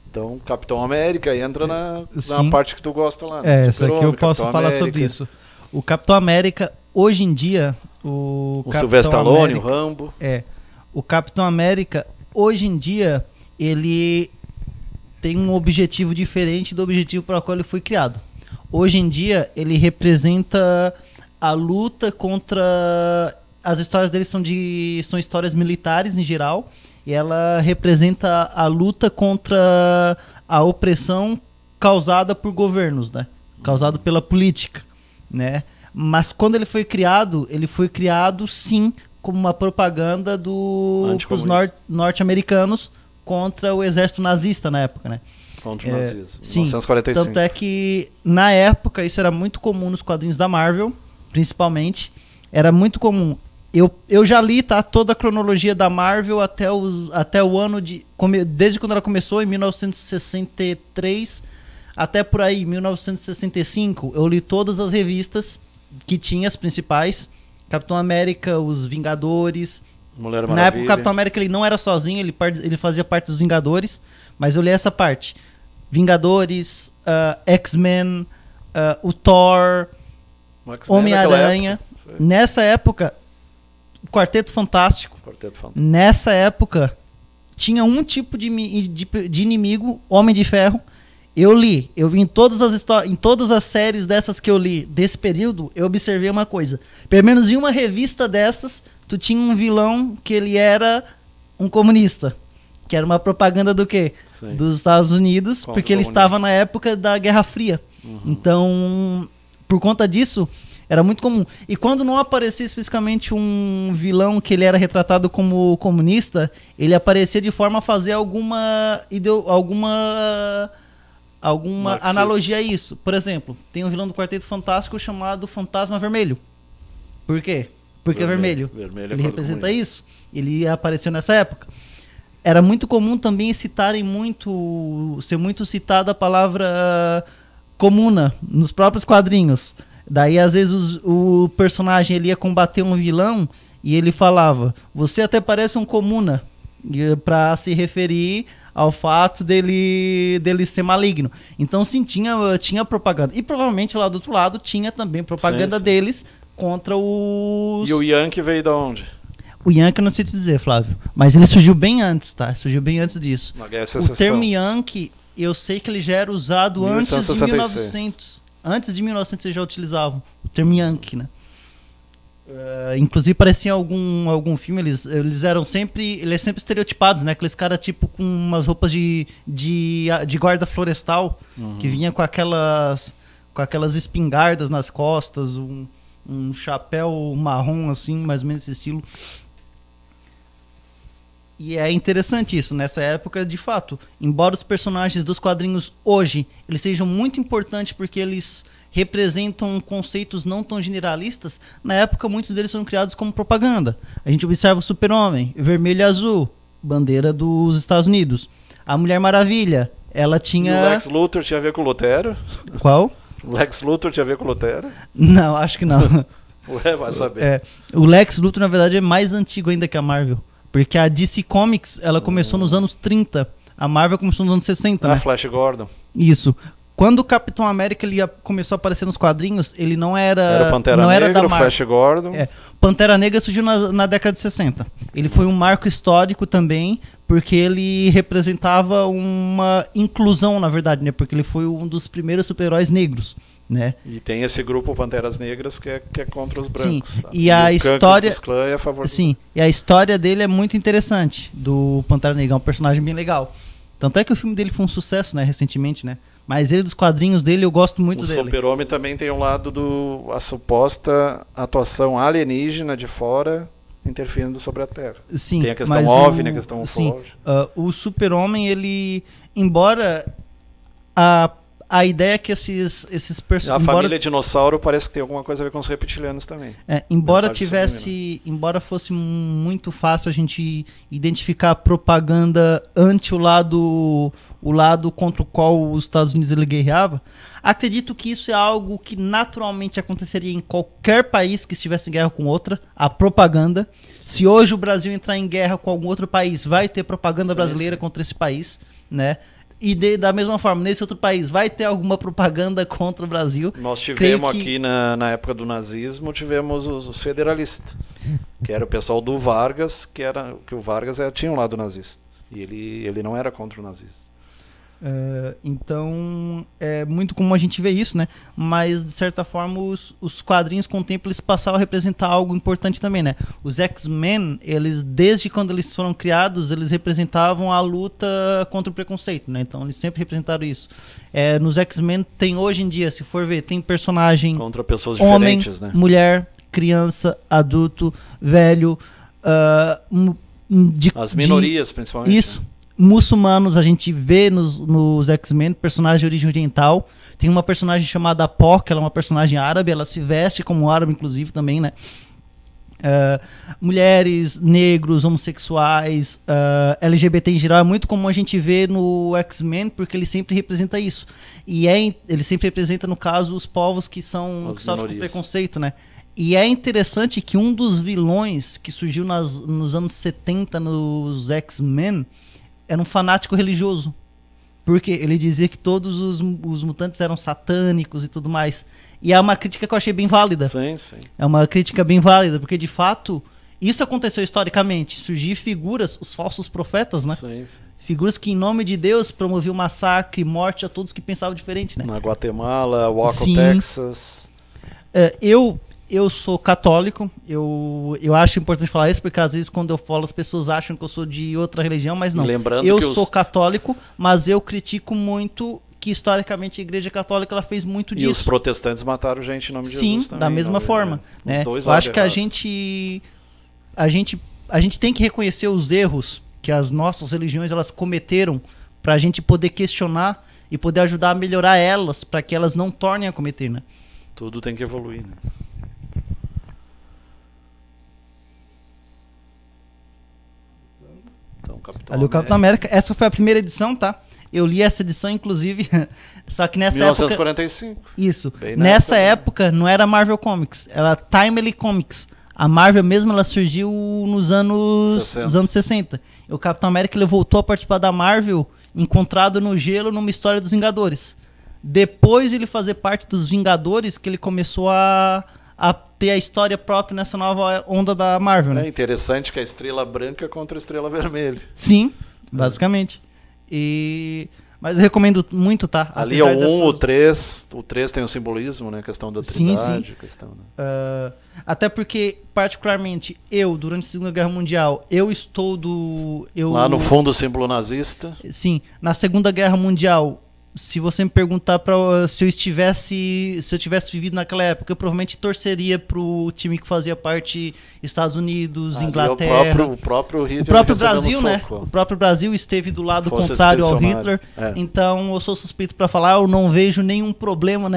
Então, Capitão América entra na parte que tu gosta lá. Né? Essa aqui eu posso Capitão falar América. sobre isso. O Capitão América, hoje em dia, o Sylvester Stallone, o Rambo. O Capitão América, hoje em dia, ele tem um objetivo diferente do objetivo para o qual ele foi criado. Hoje em dia, ele representa a luta contra... As histórias dele são histórias militares, em geral, e ela representa a luta contra a opressão causada por governos, né? Causada pela política, né? Mas quando ele foi criado sim como uma propaganda dos norte-americanos contra o exército nazista na época, né? Contra o nazismo, sim, 1945. Tanto é que na época isso era muito comum nos quadrinhos da Marvel, principalmente. Era muito comum. Eu já li, tá, toda a cronologia da Marvel até o ano de... Desde quando ela começou, em 1963, até por aí, 1965, eu li todas as revistas que tinha, as principais. Capitão América, os Vingadores. Mulher Maravilha. Na época o Capitão América ele não era sozinho, ele fazia parte dos Vingadores, mas eu li essa parte. Vingadores, X-Men, o Thor, Homem-Aranha. Nessa época... Quarteto Fantástico. Nessa época, tinha um tipo de inimigo, Homem de Ferro. Eu vi em todas as séries dessas que eu li, desse período, eu observei uma coisa. Pelo menos em uma revista dessas, tu tinha um vilão que ele era um comunista. Que era uma propaganda do quê? Sim. Dos Estados Unidos, porque ele estava na época da Guerra Fria. Uhum. Então, por conta disso... Era muito comum. E quando não aparecia especificamente um vilão que ele era retratado como comunista, ele aparecia de forma a fazer alguma analogia a isso. Por exemplo, tem um vilão do Quarteto Fantástico chamado Fantasma Vermelho. Por quê? Porque é vermelho. Ele representa isso. Ele apareceu nessa época. Era muito comum também ser muito citada a palavra comuna nos próprios quadrinhos. Daí, às vezes, o personagem ele ia combater um vilão e ele falava, você até parece um comuna. para se referir ao fato dele ser maligno. Então, sim, tinha propaganda. E provavelmente lá do outro lado tinha também propaganda deles contra os... E o Yankee veio de onde? O Yankee eu não sei te dizer, Flávio. Mas ele surgiu bem antes, tá? Surgiu bem antes disso. Na Guerra de O Secessão. termo Yankee, eu sei que ele já era usado antes de 1866. 1900. Antes de 1900 eles já utilizavam o termo Yankee, né? Inclusive parecia algum filme, eles eram sempre estereotipados, né? Aqueles caras tipo com umas roupas de guarda florestal, que vinha com aquelas espingardas nas costas, um chapéu marrom assim, mais ou menos esse estilo. E é interessante isso, nessa época, de fato, embora os personagens dos quadrinhos hoje eles sejam muito importantes porque eles representam conceitos não tão generalistas, na época muitos deles foram criados como propaganda. A gente observa o Super-Homem, vermelho e azul, bandeira dos Estados Unidos. A Mulher Maravilha, ela tinha... E o Lex Luthor tinha a ver com o Lutero? Qual? O Lex Luthor tinha a ver com o Lutero? Não, acho que não. Ué, vai saber. O Lex Luthor, na verdade, é mais antigo ainda que a Marvel. Porque a DC Comics, ela começou nos anos 30. A Marvel começou nos anos 60, né? Flash Gordon. Isso. Quando o Capitão América começou a aparecer nos quadrinhos, ele não era... Era o Pantera não Negra, era da o Flash Gordon. Pantera Negra surgiu na década de 60. Ele foi um marco histórico também, porque ele representava uma inclusão, na verdade, né? Porque ele foi um dos primeiros super-heróis negros, né? E tem esse grupo Panteras Negras que é contra os brancos. Sim, e a história... É a favor sim, e a história dele é muito interessante, do Pantera Negra, é um personagem bem legal. Tanto é que o filme dele foi um sucesso, né, recentemente, né? Mas ele, dos quadrinhos dele, eu gosto muito dele. O Super-Homem também tem um lado a suposta atuação alienígena de fora interferindo sobre a Terra. Sim, tem a questão OVNI, a questão ufológica. O Super-Homem, ele... Embora a ideia é que esses personagens... A família dinossauro parece que tem alguma coisa a ver com os reptilianos também. Embora fosse muito fácil a gente identificar a propaganda ante o lado contra o qual os Estados Unidos ele guerreava, acredito que isso é algo que naturalmente aconteceria em qualquer país que estivesse em guerra com outra, a propaganda. Se hoje o Brasil entrar em guerra com algum outro país, vai ter propaganda brasileira contra esse país, né? E da mesma forma, nesse outro país, vai ter alguma propaganda contra o Brasil. Nós tivemos aqui na época do nazismo, tivemos os federalistas, que era o pessoal do Vargas, que o Vargas tinha um lado nazista. E ele não era contra o nazismo. Então, é muito comum a gente ver isso, né? Mas, de certa forma, os quadrinhos com o tempo eles passaram a representar algo importante também, né? Os X-Men, eles, desde quando eles foram criados, eles representavam a luta contra o preconceito, né? Então, eles sempre representaram isso. Nos X-Men, tem hoje em dia, se for ver, tem personagem... Contra pessoas homem, diferentes, né? mulher, criança, adulto, velho... as minorias, principalmente. Isso. Né? Muçulmanos, a gente vê nos X-Men personagem de origem oriental. Tem uma personagem chamada Apo, que ela é uma personagem árabe, ela se veste como árabe, inclusive, também, né? Mulheres, negros, homossexuais, LGBT em geral, é muito comum a gente ver no X-Men, porque ele sempre representa isso. E ele sempre representa, no caso, os povos que sofrem com preconceito, né? E é interessante que um dos vilões que surgiu nos anos 70 nos X-Men era um fanático religioso. Porque ele dizia que todos os mutantes eram satânicos e tudo mais. E é uma crítica que eu achei bem válida. Sim, sim. É uma crítica bem válida, porque de fato, isso aconteceu historicamente. Surgiram figuras, os falsos profetas, né? Sim, sim. Figuras que, em nome de Deus, promoviam massacre e morte a todos que pensavam diferente, né? Na Guatemala, Waco, Texas. Eu sou católico, eu acho importante falar isso, porque às vezes quando eu falo as pessoas acham que eu sou de outra religião, mas não. Lembrando eu sou católico, mas eu critico muito que historicamente a Igreja Católica ela fez muito disso. E os protestantes mataram gente em nome de Jesus também. Sim, da mesma forma. Né? Eu acho que a gente tem que reconhecer os erros que as nossas religiões elas cometeram para a gente poder questionar e poder ajudar a melhorar elas, para que elas não tornem a cometer, né? Tudo tem que evoluir, né? Ali o Capitão América. Essa foi a primeira edição, tá? Eu li essa edição, inclusive. Só que nessa 1945. época... Isso. Nessa época, não era Marvel Comics. Era Timely Comics. A Marvel mesmo, ela surgiu nos anos 60. E o Capitão América ele voltou a participar da Marvel encontrado no gelo numa história dos Vingadores. Depois de ele fazer parte dos Vingadores, que ele começou a ter a história própria nessa nova onda da Marvel, né? É interessante que a Estrela Branca contra a Estrela Vermelha. Sim, basicamente. Mas eu recomendo muito, tá? Ali é o 1, o 3. O 3 tem o simbolismo, né? A questão da trindade. Sim. Questão, né? Até porque, particularmente, durante a Segunda Guerra Mundial, Lá no fundo o símbolo nazista. Sim, na Segunda Guerra Mundial, se você me perguntar se eu tivesse vivido naquela época, eu provavelmente torceria pro time que fazia parte Estados Unidos, Inglaterra. O próprio Hitler. O próprio Brasil, né? O próprio Brasil esteve do lado contrário ao Hitler. Então eu sou suspeito para falar, eu não vejo nenhum problema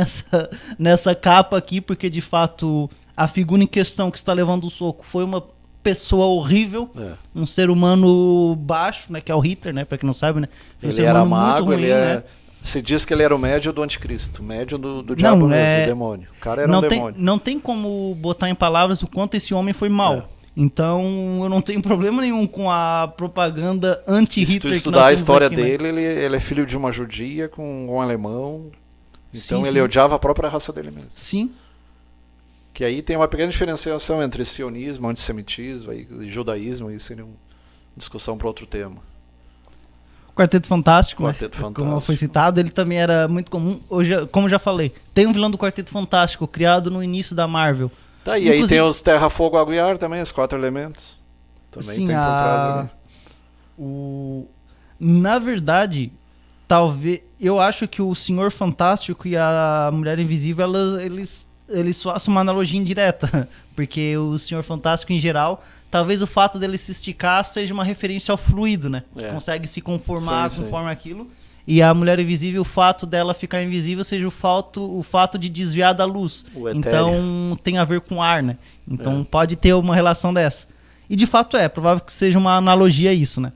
nessa capa aqui, porque de fato a figura em questão que está levando o soco foi uma pessoa horrível, um ser humano baixo, né? Que é o Hitler, né? Para quem não sabe, né? Ele era mago, né? Se diz que ele era o médium do anticristo, médium do diabo mesmo, do demônio. O cara era um demônio. Não tem como botar em palavras o quanto esse homem foi mau. Então eu não tenho problema nenhum com a propaganda anti-Hitler. Se tu estudar a história dele, ele é filho de uma judia com um alemão. Então ele odiava a própria raça dele mesmo. Sim. Que aí tem uma pequena diferenciação entre sionismo, antissemitismo e judaísmo. Isso seria uma discussão para outro tema. Quarteto Fantástico, Fantástico. Como foi citado, ele também era muito comum. Hoje, como já falei, tem um vilão do Quarteto Fantástico criado no início da Marvel. Tá, e aí tem os Terra, Fogo, Água e Ar também, os 4 elementos. Também tem por trás ali. Na verdade, talvez. Eu acho que o Senhor Fantástico e a Mulher Invisível, eles façam uma analogia indireta. Porque o Senhor Fantástico, em geral, talvez o fato dele se esticar seja uma referência ao fluido, né? Consegue se conformar conforme aquilo. E a Mulher Invisível, o fato dela ficar invisível seja o fato de desviar da luz. Então tem a ver com ar, né? Então pode ter uma relação dessa. E de fato é provável que seja uma analogia a isso, né?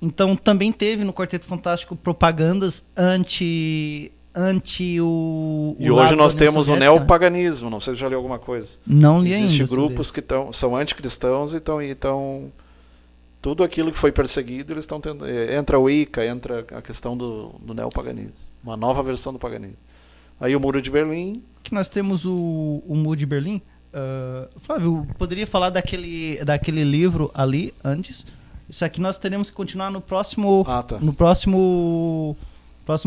Então também teve no Quarteto Fantástico propagandas anti o e hoje nós temos o neopaganismo, não sei se já leu alguma coisa. Não li ainda. Existem grupos que são anticristãos e estão tudo aquilo que foi perseguido, eles estão tendo. Entra o Wicca, entra a questão do neopaganismo. Uma nova versão do paganismo. Aí o Muro de Berlim. Que nós temos o Muro de Berlim. Flávio, poderia falar daquele livro ali antes? Isso aqui nós teremos que continuar no próximo. No próximo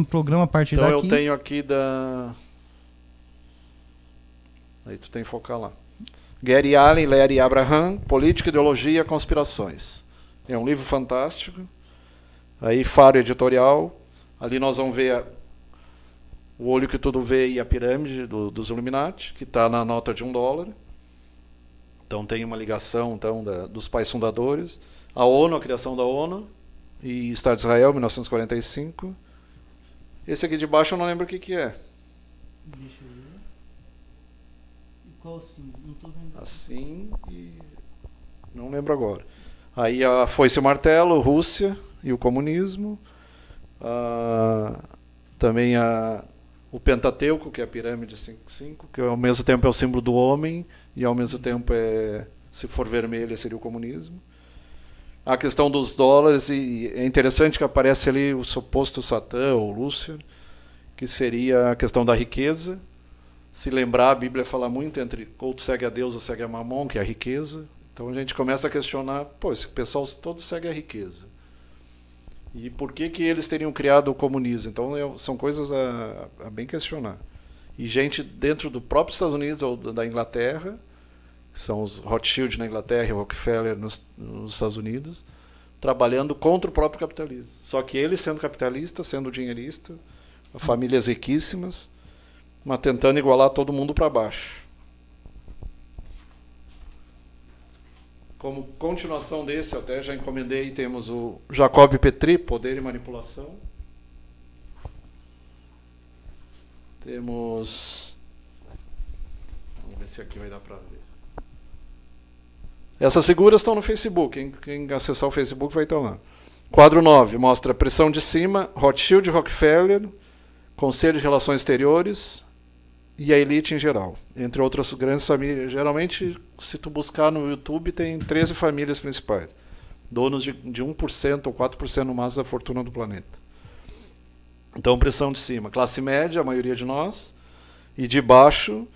programa a partir daqui. Então eu tenho aqui da. Aí tu tem que focar lá. Gary Allen, Larry Abraham, Política, Ideologia e Conspirações. É um livro fantástico. Aí Faro Editorial. Ali nós vamos ver o olho que tudo vê e a pirâmide dos Illuminati, que está na nota de $1. Então tem uma ligação dos pais fundadores. A ONU, a criação da ONU. E Estado de Israel, 1945. Esse aqui de baixo eu não lembro o que é. Deixa eu ver. E qual assim? Não tô vendo. Assim e... não lembro agora. Aí a Foice e o Martelo, Rússia e o comunismo. Também o Pentateuco, que é a pirâmide 5-5, que ao mesmo tempo é o símbolo do homem e ao mesmo tempo se for vermelha seria o comunismo. A questão dos dólares, e é interessante que aparece ali o suposto Satã ou Lúcifer, que seria a questão da riqueza. Se lembrar, a Bíblia fala muito entre ou tu segue a Deus ou segue a Mamon, que é a riqueza. Então a gente começa a questionar, esse pessoal todo segue a riqueza. E por que eles teriam criado o comunismo? Então são coisas a bem questionar. E gente dentro do próprio Estados Unidos ou da Inglaterra, são os Rothschild na Inglaterra e Rockefeller nos Estados Unidos, trabalhando contra o próprio capitalismo. Só que ele sendo capitalista, sendo dinheirista, famílias riquíssimas, mas tentando igualar todo mundo para baixo. Como continuação desse, até já encomendei, temos o Jacob Petri, Poder e Manipulação. Temos... vamos ver se aqui vai dar para ver. Essas figuras estão no Facebook. Quem acessar o Facebook vai estar lá. Quadro 9 mostra Pressão de Cima, Rothschild, Rockefeller, Conselho de Relações Exteriores e a elite em geral, entre outras grandes famílias. Geralmente, se tu buscar no YouTube, tem 13 famílias principais. donos de 1% ou 4% no máximo da fortuna do planeta. Então, pressão de cima. Classe média, a maioria de nós, e de baixo,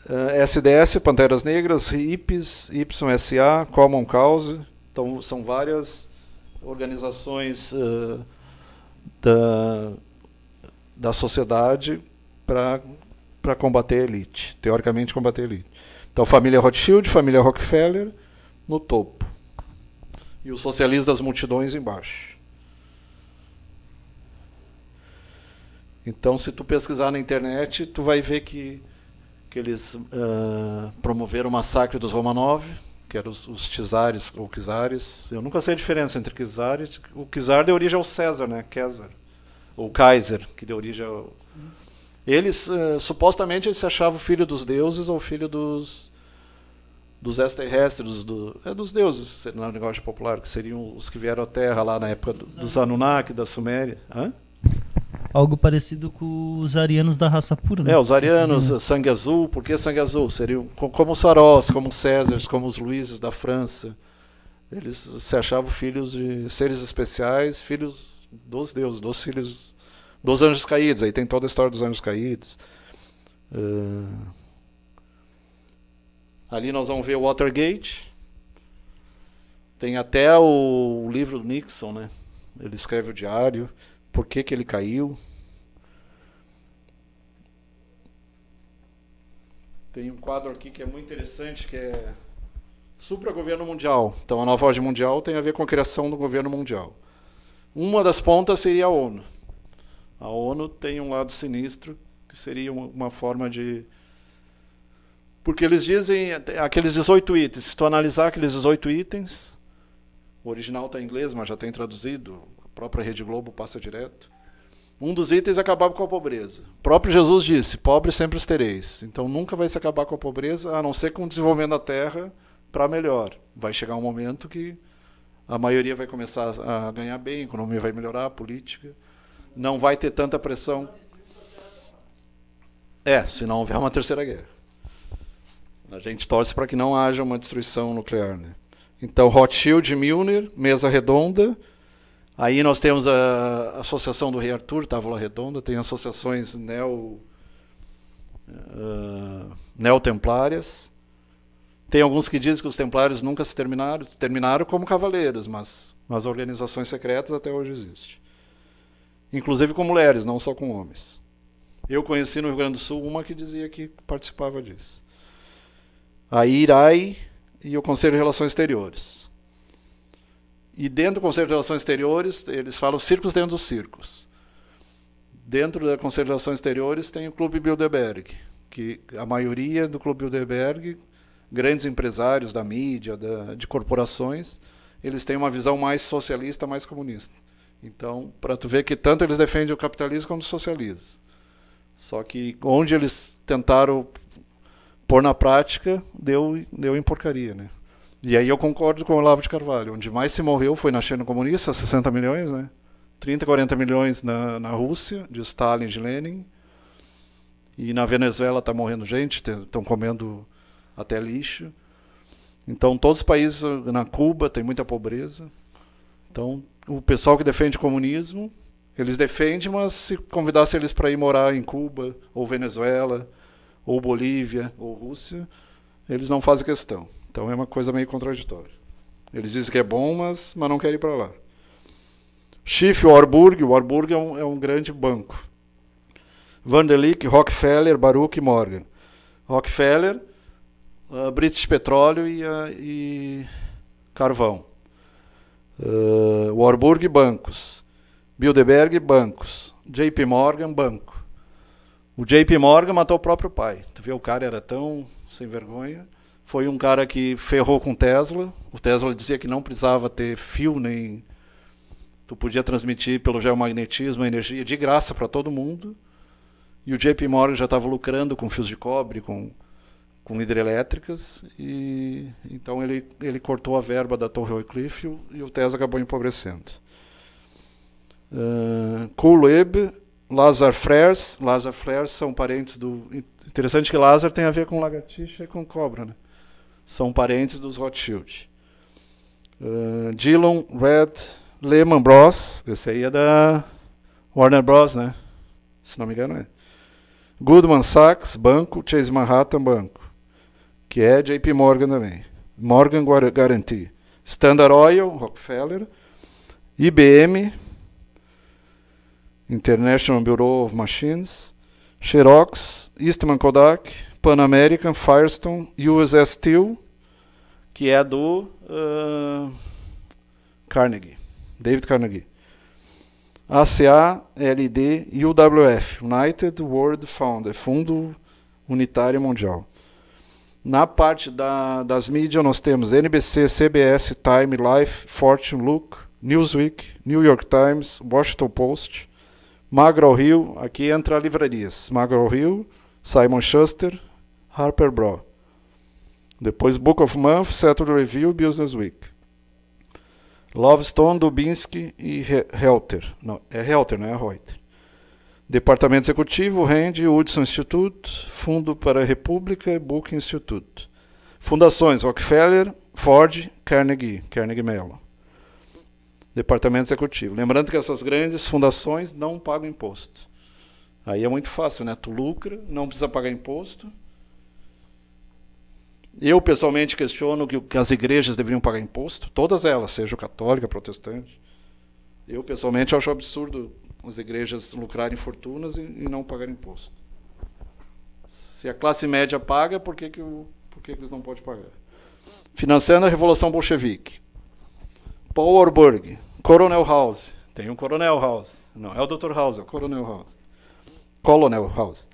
SDS, Panteras Negras, hippies, YSA, Common Cause. Então, são várias organizações da sociedade para combater a elite, teoricamente combater a elite. Então, família Rothschild, família Rockefeller, no topo. E os socialistas das multidões embaixo. Então, se tu pesquisar na internet, tu vai ver que eles promoveram o massacre dos Romanov, que eram os czares ou czares. Eu nunca sei a diferença entre czar e... O czar deu origem ao César, né? César. Ou Kaiser, que deu origem ao... Eles, supostamente, eles se achavam filho dos deuses ou filho dos extraterrestres, dos deuses, na linguagem popular, que seriam os que vieram à Terra lá na época dos Anunnaki, da Suméria. Hã? Algo parecido com os arianos da raça pura, né? Os arianos, sangue azul. Por que sangue azul? Seriam como os Sarós, como os Césares, como os Luíses da França. Eles se achavam filhos de seres especiais, filhos dos deuses, dos filhos dos anjos caídos. Aí tem toda a história dos anjos caídos. Ali nós vamos ver o Watergate. Tem até o livro do Nixon, né? Ele escreve o diário. Por que ele caiu? Tem um quadro aqui que é muito interessante, que é supragoverno mundial. Então a nova ordem mundial tem a ver com a criação do governo mundial. Uma das pontas seria a ONU. A ONU tem um lado sinistro, que seria uma forma de... Porque eles dizem aqueles 18 itens. Se tu analisar aqueles 18 itens, o original está em inglês, mas já tem traduzido, a própria Rede Globo passa direto. Um dos itens é acabar com a pobreza. O próprio Jesus disse, pobres sempre os tereis. Então nunca vai se acabar com a pobreza, a não ser com o desenvolvimento da terra para melhor. Vai chegar um momento que a maioria vai começar a ganhar bem, a economia vai melhorar, a política. Não vai ter tanta pressão. Se não houver uma terceira guerra. A gente torce para que não haja uma destruição nuclear, né? Então, Rothschild, Milner, mesa redonda. Aí nós temos a Associação do Rei Arthur, Távola Redonda, tem associações neotemplárias. Tem alguns que dizem que os templários nunca se terminaram como cavaleiros, mas organizações secretas até hoje existem. Inclusive com mulheres, não só com homens. Eu conheci no Rio Grande do Sul uma que dizia que participava disso. A IRAI e o Conselho de Relações Exteriores. E dentro do Conselho de Relações Exteriores, eles falam círculos dentro dos círculos. Dentro do Conselho de Relações Exteriores tem o Clube Bilderberg, que a maioria do Clube Bilderberg, grandes empresários da mídia, de corporações, eles têm uma visão mais socialista, mais comunista. Então, para tu ver que tanto eles defendem o capitalismo como o socialismo. Só que onde eles tentaram pôr na prática, deu em porcaria, né? E aí eu concordo com o Olavo de Carvalho. Onde mais se morreu foi na China comunista, 60 milhões, né? 30, 40 milhões na Rússia, de Stalin e de Lenin. E na Venezuela está morrendo gente, estão comendo até lixo. Então, todos os países, na Cuba, tem muita pobreza. Então, o pessoal que defende o comunismo, eles defendem, mas se convidasse eles para ir morar em Cuba, ou Venezuela, ou Bolívia, ou Rússia, eles não fazem questão. Então é uma coisa meio contraditória. Eles dizem que é bom, mas não querem ir para lá. Schiff, Warburg. O Warburg é um grande banco. Van der Leek, Rockefeller, Baruch e Morgan. Rockefeller, British Petróleo e carvão. Warburg, bancos. Bilderberg, bancos. JP Morgan, banco. O JP Morgan matou o próprio pai. Tu vê, o cara era tão sem vergonha. Foi um cara que ferrou com o Tesla. O Tesla dizia que não precisava ter fio, nem... Tu podia transmitir pelo geomagnetismo a energia de graça para todo mundo. E o JP Morgan já estava lucrando com fios de cobre, com hidrelétricas. E então ele cortou a verba da Torre Wycliffe e o Tesla acabou empobrecendo. Kohleb, Lazar Frères. Lazar Frères são parentes do... Interessante que Lazar tem a ver com lagartixa e com cobra, né? São parentes dos Rothschild. Dillon, Red, Lehman Bros. Esse aí é da Warner Bros, né? Se não me engano é. Goldman Sachs, banco. Chase Manhattan, banco. Que é JP Morgan também. Morgan Guarantee. Standard Oil, Rockefeller. IBM, International Bureau of Machines. Xerox, Eastman Kodak, Pan American, Firestone, US Steel, que é do Carnegie, David Carnegie. ACA, LD e UWF, United World Fund, Fundo Unitário Mundial. Na parte das mídias nós temos NBC, CBS, Time, Life, Fortune, Look, Newsweek, New York Times, Washington Post, McGraw-Hill, aqui entra livrarias, McGraw-Hill, Simon Schuster, Harper Bro. Depois Book of Month, Saturday Review, Business Week. Lovestone, Dubinsky e Helter. Não, é Helter, não é Reuter. Departamento Executivo, Rand, Hudson Institute, Fundo para a República e Book Institute. Fundações, Rockefeller, Ford, Carnegie Mellon. Departamento Executivo. Lembrando que essas grandes fundações não pagam imposto. Aí é muito fácil, né? Tu lucra, não precisa pagar imposto. Eu, pessoalmente, questiono que as igrejas deveriam pagar imposto. Todas elas, seja católica, protestante. Eu, pessoalmente, acho absurdo as igrejas lucrarem fortunas e não pagarem imposto. Se a classe média paga, por que eles não podem pagar? Financiando a Revolução Bolchevique. Paul Warburg, Coronel House. Tem um Coronel House. Não é o Dr. House, é o Coronel House. Colonel House.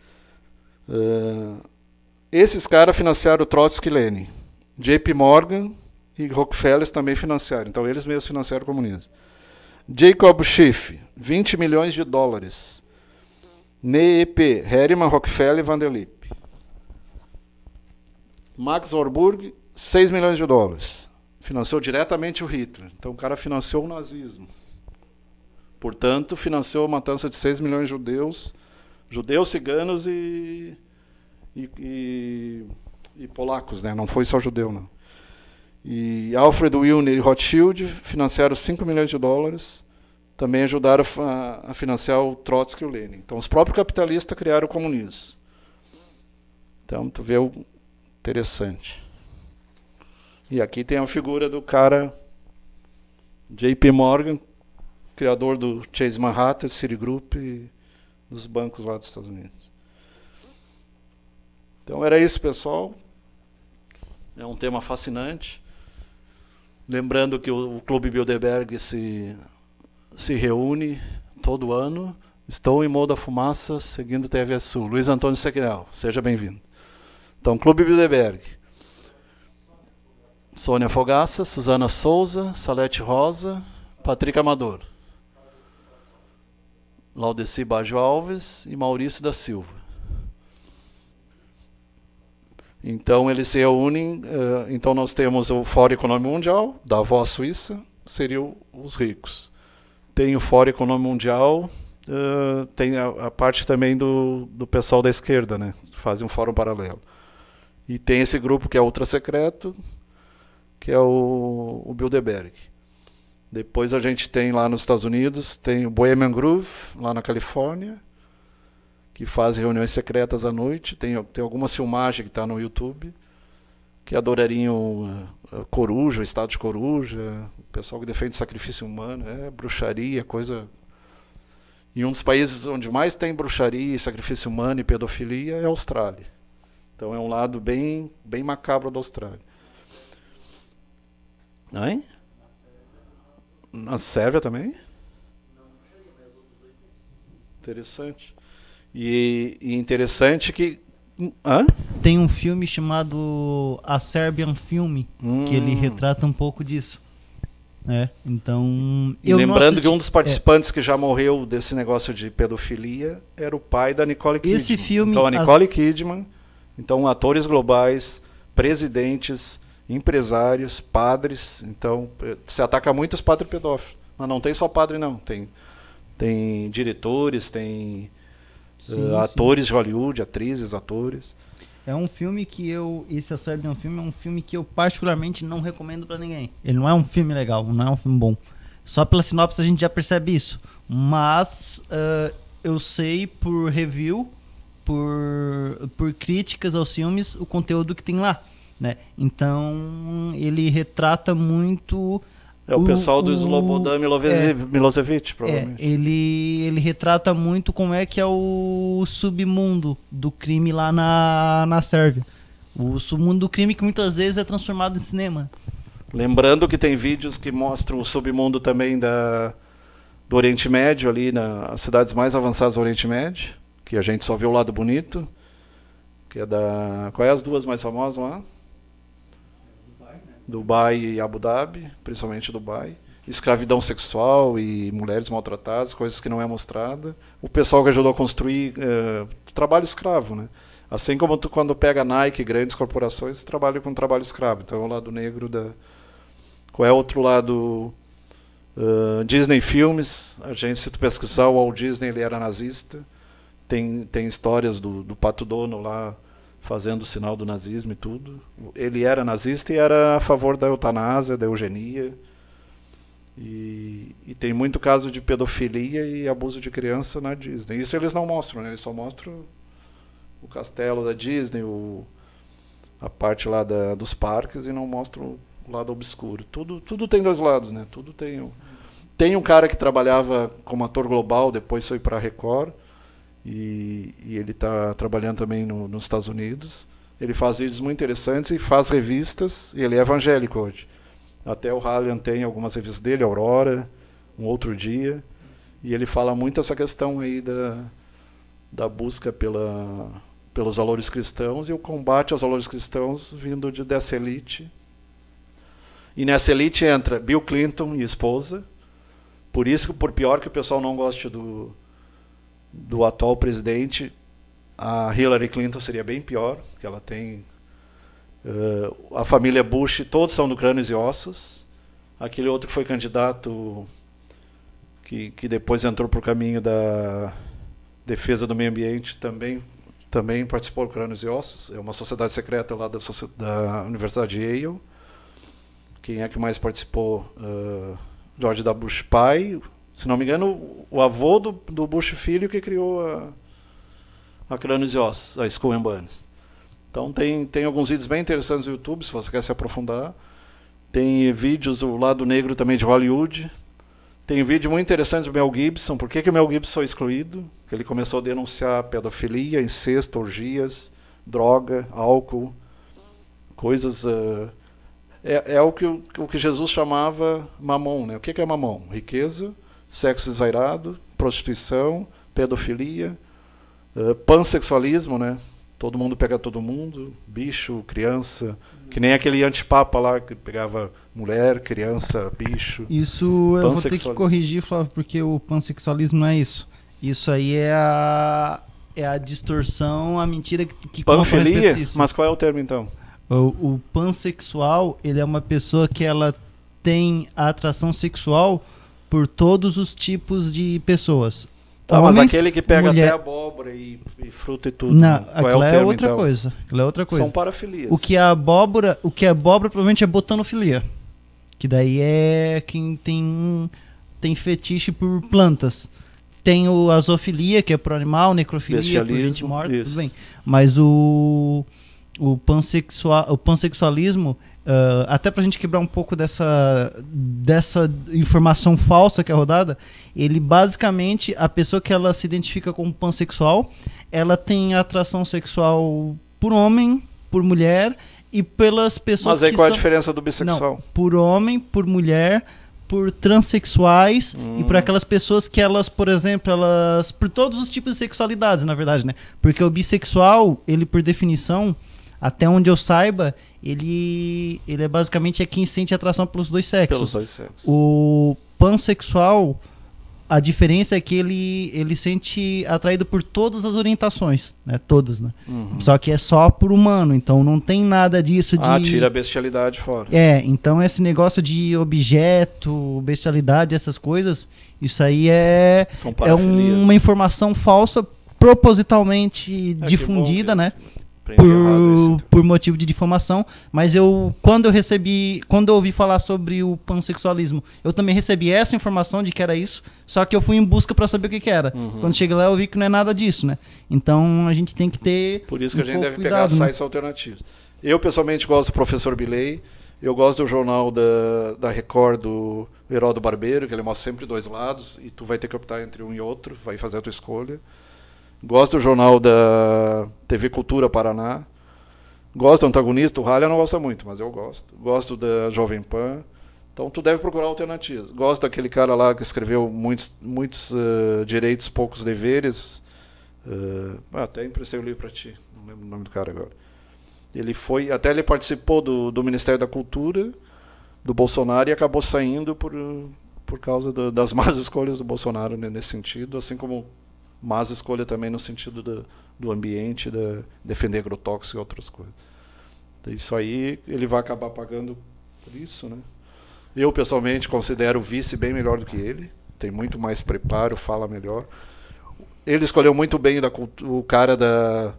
Esses caras financiaram o Trotsky e Lenin. JP Morgan e Rockefeller também financiaram. Então eles mesmos financiaram o comunismo. Jacob Schiff, 20 milhões de dólares. NEP, Herriman, Rockefeller e Vanderlip. Max Warburg, 6 milhões de dólares. Financiou diretamente o Hitler. Então o cara financiou o nazismo. Portanto, financiou a matança de 6 milhões de judeus, ciganos e polacos, né? Não foi só judeu, não. E Alfred Wilner e Rothschild financiaram 5 milhões de dólares. Também ajudaram a financiar o Trotsky e o Lenin. Então os próprios capitalistas criaram o comunismo. Então tu vê o interessante. E aqui tem a figura do cara JP Morgan, criador do Chase Manhattan, Citigroup e dos bancos lá dos Estados Unidos. Então era isso, pessoal. É um tema fascinante. Lembrando que o Clube Bilderberg se reúne todo ano. Estou em Morro da Fumaça, seguindo TV Sul. Luiz Antônio Sequinel, seja bem-vindo. Então, Clube Bilderberg. Sônia Fogaça, Suzana Souza, Salete Rosa, Patrick Amador, Laudeci Baggio Alves e Maurício da Silva. Então eles se reúnem, então nós temos o Fórum Econômico Mundial, Davos, Suíça, seriam os ricos. Tem o Fórum Econômico Mundial, tem a parte também do pessoal da esquerda, né? Fazem um fórum paralelo. E tem esse grupo que é ultra secreto, que é o Bilderberg. Depois a gente tem lá nos Estados Unidos, tem o Bohemian Groove, lá na Califórnia, que faz reuniões secretas à noite. Tem alguma filmagem que está no YouTube, que adorariam coruja, o estado de coruja, o pessoal que defende sacrifício humano, bruxaria, coisa... E um dos países onde mais tem bruxaria, sacrifício humano e pedofilia é a Austrália. Então é um lado bem, bem macabro da Austrália. Hein? Na Sérvia também? Interessante. E interessante que... Tem um filme chamado A Serbian Film, que ele retrata um pouco disso. Então... E lembrando que um dos participantes que já morreu desse negócio de pedofilia era o pai da Nicole Kidman. Esse filme... Então a Nicole Kidman, então atores globais, presidentes, empresários, padres. Então se ataca muito os padres pedófilos. Mas não tem só padre, não. Tem diretores, tem atores de Hollywood, atrizes, atores. É um filme que esse A Sérvia é um filme que eu particularmente não recomendo pra ninguém. Ele não é um filme legal, não é um filme bom. Só pela sinopse a gente já percebe isso. Mas eu sei por review, por críticas aos filmes, o conteúdo que tem lá, né? Então ele retrata muito... É o pessoal do Slobodan Milosevic, provavelmente. Ele retrata muito como é que é o submundo do crime lá na Sérvia. O submundo do crime que muitas vezes é transformado em cinema. Lembrando que tem vídeos que mostram o submundo também do Oriente Médio, ali nas cidades mais avançadas do Oriente Médio, que a gente só vê o lado bonito, que é Qual é as duas mais famosas lá? Dubai e Abu Dhabi, principalmente Dubai. Escravidão sexual e mulheres maltratadas, coisas que não é mostrada. O pessoal que ajudou a construir trabalho escravo, né? Assim como quando pega Nike, grandes corporações, trabalha com trabalho escravo. Então é o lado negro da... Qual é o outro lado? Disney Filmes. Se tu pesquisar, o Walt Disney ele era nazista. Tem histórias do Pato Donald lá, fazendo o sinal do nazismo e tudo. Ele era nazista e era a favor da eutanásia, da eugenia. E tem muito caso de pedofilia e abuso de criança na Disney. Isso eles não mostram, né? Eles só mostram o castelo da Disney, a parte lá dos parques, e não mostram o lado obscuro. Tudo tem dois lados, né? Tudo tem. Tem um cara que trabalhava como ator global, depois foi para a Record. E ele está trabalhando também nos Estados Unidos. Ele faz vídeos muito interessantes e faz revistas, e ele é evangélico hoje. Até o Hallian tem algumas revistas dele, Aurora, Um Outro Dia, e ele fala muito essa questão aí da busca pelos valores cristãos e o combate aos valores cristãos vindo dessa elite. E nessa elite entra Bill Clinton e esposa, por isso que, por pior que o pessoal não goste do atual presidente, a Hillary Clinton seria bem pior, porque ela tem a família Bush, todos são do crânios e ossos. Aquele outro que foi candidato, que depois entrou para o caminho da defesa do meio ambiente, também participou do crânios e ossos. É uma sociedade secreta lá da Universidade de Yale. Quem é que mais participou? George W. Bush pai. Se não me engano, o avô do Bush filho que criou a Crânios e Ossos, a Skull and Bones. Então tem alguns vídeos bem interessantes no YouTube, se você quer se aprofundar. Tem vídeos do lado negro também de Hollywood. Tem um vídeo muito interessante do Mel Gibson. Por que o Mel Gibson foi excluído? Porque ele começou a denunciar pedofilia, incesto, orgias, droga, álcool, coisas... É o que Jesus chamava mamon, né? O que é mamon? Riqueza, sexo exagerado, prostituição, pedofilia, pansexualismo, né? Todo mundo pega todo mundo, bicho, criança, que nem aquele antipapa lá que pegava mulher, criança, bicho. Isso eu vou ter que corrigir, Flávio, porque o pansexualismo não é isso. Isso aí é a distorção, a mentira que panfilia? Mas qual é o termo então? O pansexual, ele é uma pessoa que ela tem a atração sexual por todos os tipos de pessoas. Tá, mas aquele que pega até abóbora e fruta e tudo. Não, aquilo é outra coisa. Aquilo é outra coisa. São parafilias. O que é abóbora provavelmente é botanofilia. Que daí é quem tem fetiche por plantas. Tem a zoofilia, que é pro animal, necrofilia, por gente morta, tudo bem. Mas o pansexualismo, até pra gente quebrar um pouco dessa informação falsa que é rodada, ele basicamente, a pessoa que ela se identifica como pansexual, ela tem atração sexual por homem, por mulher e pelas pessoas. Mas aí qual é a diferença do bissexual? Não, por homem, por mulher, por transexuais e por aquelas pessoas que elas, por exemplo, por todos os tipos de sexualidades, na verdade, né? Porque o bissexual, ele por definição, até onde eu saiba, ele é basicamente quem sente atração pelos dois sexos. Pelos dois sexos. O pansexual, a diferença é que ele sente atraído por todas as orientações, né? Todas, né? Uhum. Só que é só por humano, então não tem nada disso de... tira a bestialidade fora. Então esse negócio de objeto, bestialidade, essas coisas, isso aí é uma informação falsa, propositalmente difundida, né? Aprendi errado esse, então. por motivo de difamação, mas quando eu ouvi falar sobre o pansexualismo, eu também recebi essa informação de que era isso, só que eu fui em busca para saber o que era. Quando cheguei lá eu vi que não é nada disso, né? Então a gente tem que ter Por isso que a gente deve cuidado, pegar né? sites alternativos. Eu pessoalmente gosto do Professor Bilei, eu gosto do jornal da Record do Heródoto Barbeiro, que ele mostra sempre dois lados e tu vai ter que optar entre um e outro, vai fazer a tua escolha. Gosto do jornal da TV Cultura Paraná. Gosto do Antagonista, o Ralha não gosta muito, mas eu gosto. Gosto da Jovem Pan. Então tu deve procurar alternativas. Gosto daquele cara lá que escreveu muitos direitos, poucos deveres. Até emprestei o livro para ti, não lembro o nome do cara agora. Ele participou do Ministério da Cultura, do Bolsonaro, e acabou saindo por causa das más escolhas do Bolsonaro, né, nesse sentido, assim como mas escolha também no sentido do ambiente, defender agrotóxico e outras coisas. Então, isso aí ele vai acabar pagando por isso, né? Eu pessoalmente considero o vice bem melhor do que ele, tem muito mais preparo, fala melhor. Ele escolheu muito bem o cara da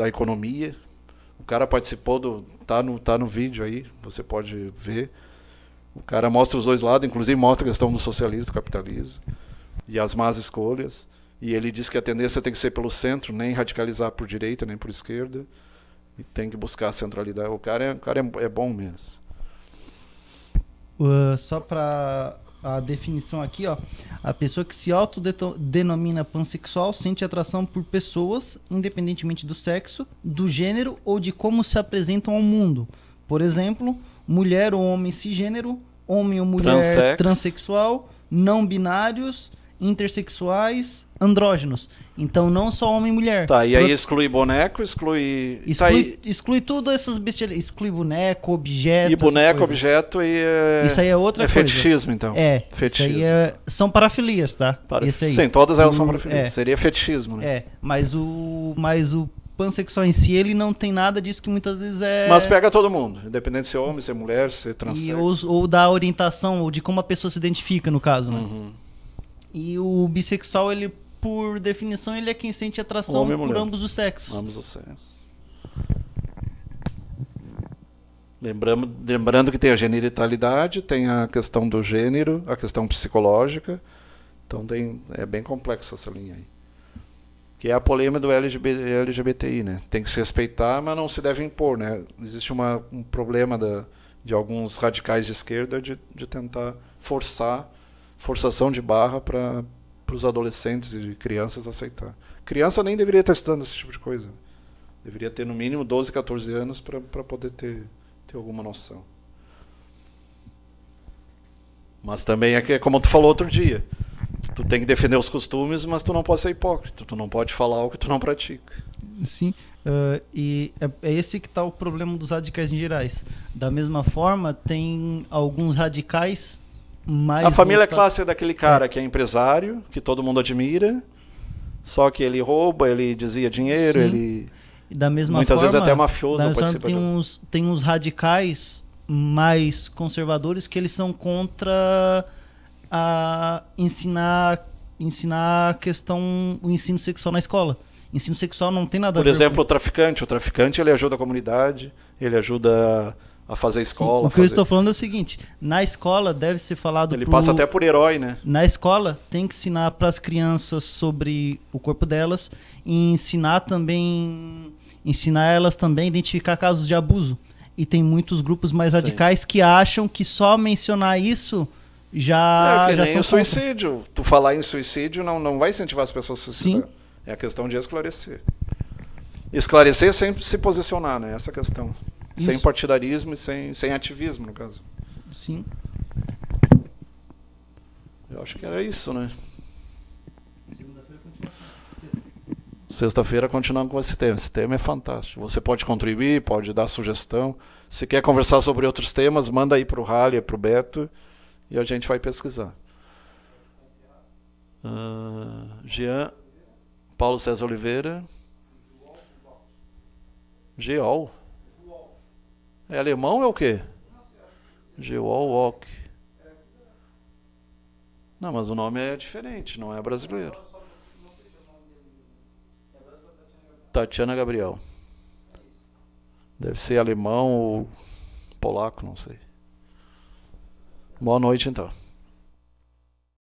economia. O cara participou tá no vídeo aí, você pode ver. O cara mostra os dois lados, inclusive mostra a questão do socialismo, do capitalismo e as más escolhas. E ele diz que a tendência tem que ser pelo centro, nem radicalizar por direita, nem por esquerda. E tem que buscar a centralidade. O cara é bom mesmo. Só para a definição aqui, ó, a pessoa que se autodenomina pansexual sente atração por pessoas, independentemente do sexo, do gênero ou de como se apresentam ao mundo. Por exemplo, mulher ou homem cisgênero, homem ou mulher transexual, não binários, intersexuais, andrógenos. Então não só homem e mulher. Tá, e aí exclui boneco, exclui tudo essas bestias, exclui boneco, objeto. E boneco, objeto isso aí é outra coisa. É fetichismo, então. Fetichismo. Isso aí são parafilias, tá? Isso aí. Sim, todas elas são parafilias. Seria fetichismo, né? Mas o pansexual em si, ele não tem nada disso que muitas vezes é... Mas pega todo mundo, independente se é homem, se é mulher, se é transexo. Ou da orientação, ou de como a pessoa se identifica, no caso, né? E o bissexual, ele, por definição, ele é quem sente atração por ambos os sexos. Ambos os sexos. Lembrando que tem a genitalidade, tem a questão do gênero, a questão psicológica. Então é bem complexa essa linha aí. Que é a polêmica do LGBTI, né? Tem que se respeitar, mas não se deve impor, né? Existe um problema de alguns radicais de esquerda de tentar forçação de barra para os adolescentes e crianças aceitar. Criança nem deveria estar estudando esse tipo de coisa. Deveria ter no mínimo 12, 14 anos para poder ter alguma noção. Mas também é como tu falou outro dia. Tu tem que defender os costumes, mas tu não pode ser hipócrita. Tu não pode falar o que tu não pratica. Sim, e é esse que está o problema dos radicais em gerais. Da mesma forma, tem alguns radicais mais... A família clássica daquele cara que é empresário, que todo mundo admira, só que ele rouba, ele desvia dinheiro, ele... E da mesma muitas forma, vezes até mafioso. Tem uns radicais mais conservadores que eles são contra a ensinar a questão, o ensino sexual na escola. Ensino sexual não tem nada a ver. Por exemplo, o traficante ele ajuda a comunidade, ele ajuda a fazer escola. Sim, o que eu estou falando é o seguinte: na escola deve ser falado. Ele passa até por herói, né? Na escola tem que ensinar para as crianças sobre o corpo delas e ensinar elas também a identificar casos de abuso. E tem muitos grupos mais radicais que acham que só mencionar isso já nem o suicídio. Contra. Tu falar em suicídio não vai incentivar as pessoas a suicidar. Sim. É a questão de esclarecer. Esclarecer é sempre se posicionar, né? Essa questão. Isso. Sem partidarismo e sem ativismo, no caso. Sim. Eu acho que era isso, né? Sexta-feira continuamos com esse tema. Esse tema é fantástico. Você pode contribuir, pode dar sugestão. Se quer conversar sobre outros temas, manda aí para o Rally, para o Beto, e a gente vai pesquisar. Jean, Paulo César Oliveira. Geol. É alemão ou é o quê? Geol Walk. Não, mas o nome é diferente, não é brasileiro. Tatiana Gabriel. Deve ser alemão ou polaco, não sei. Boa noite, então.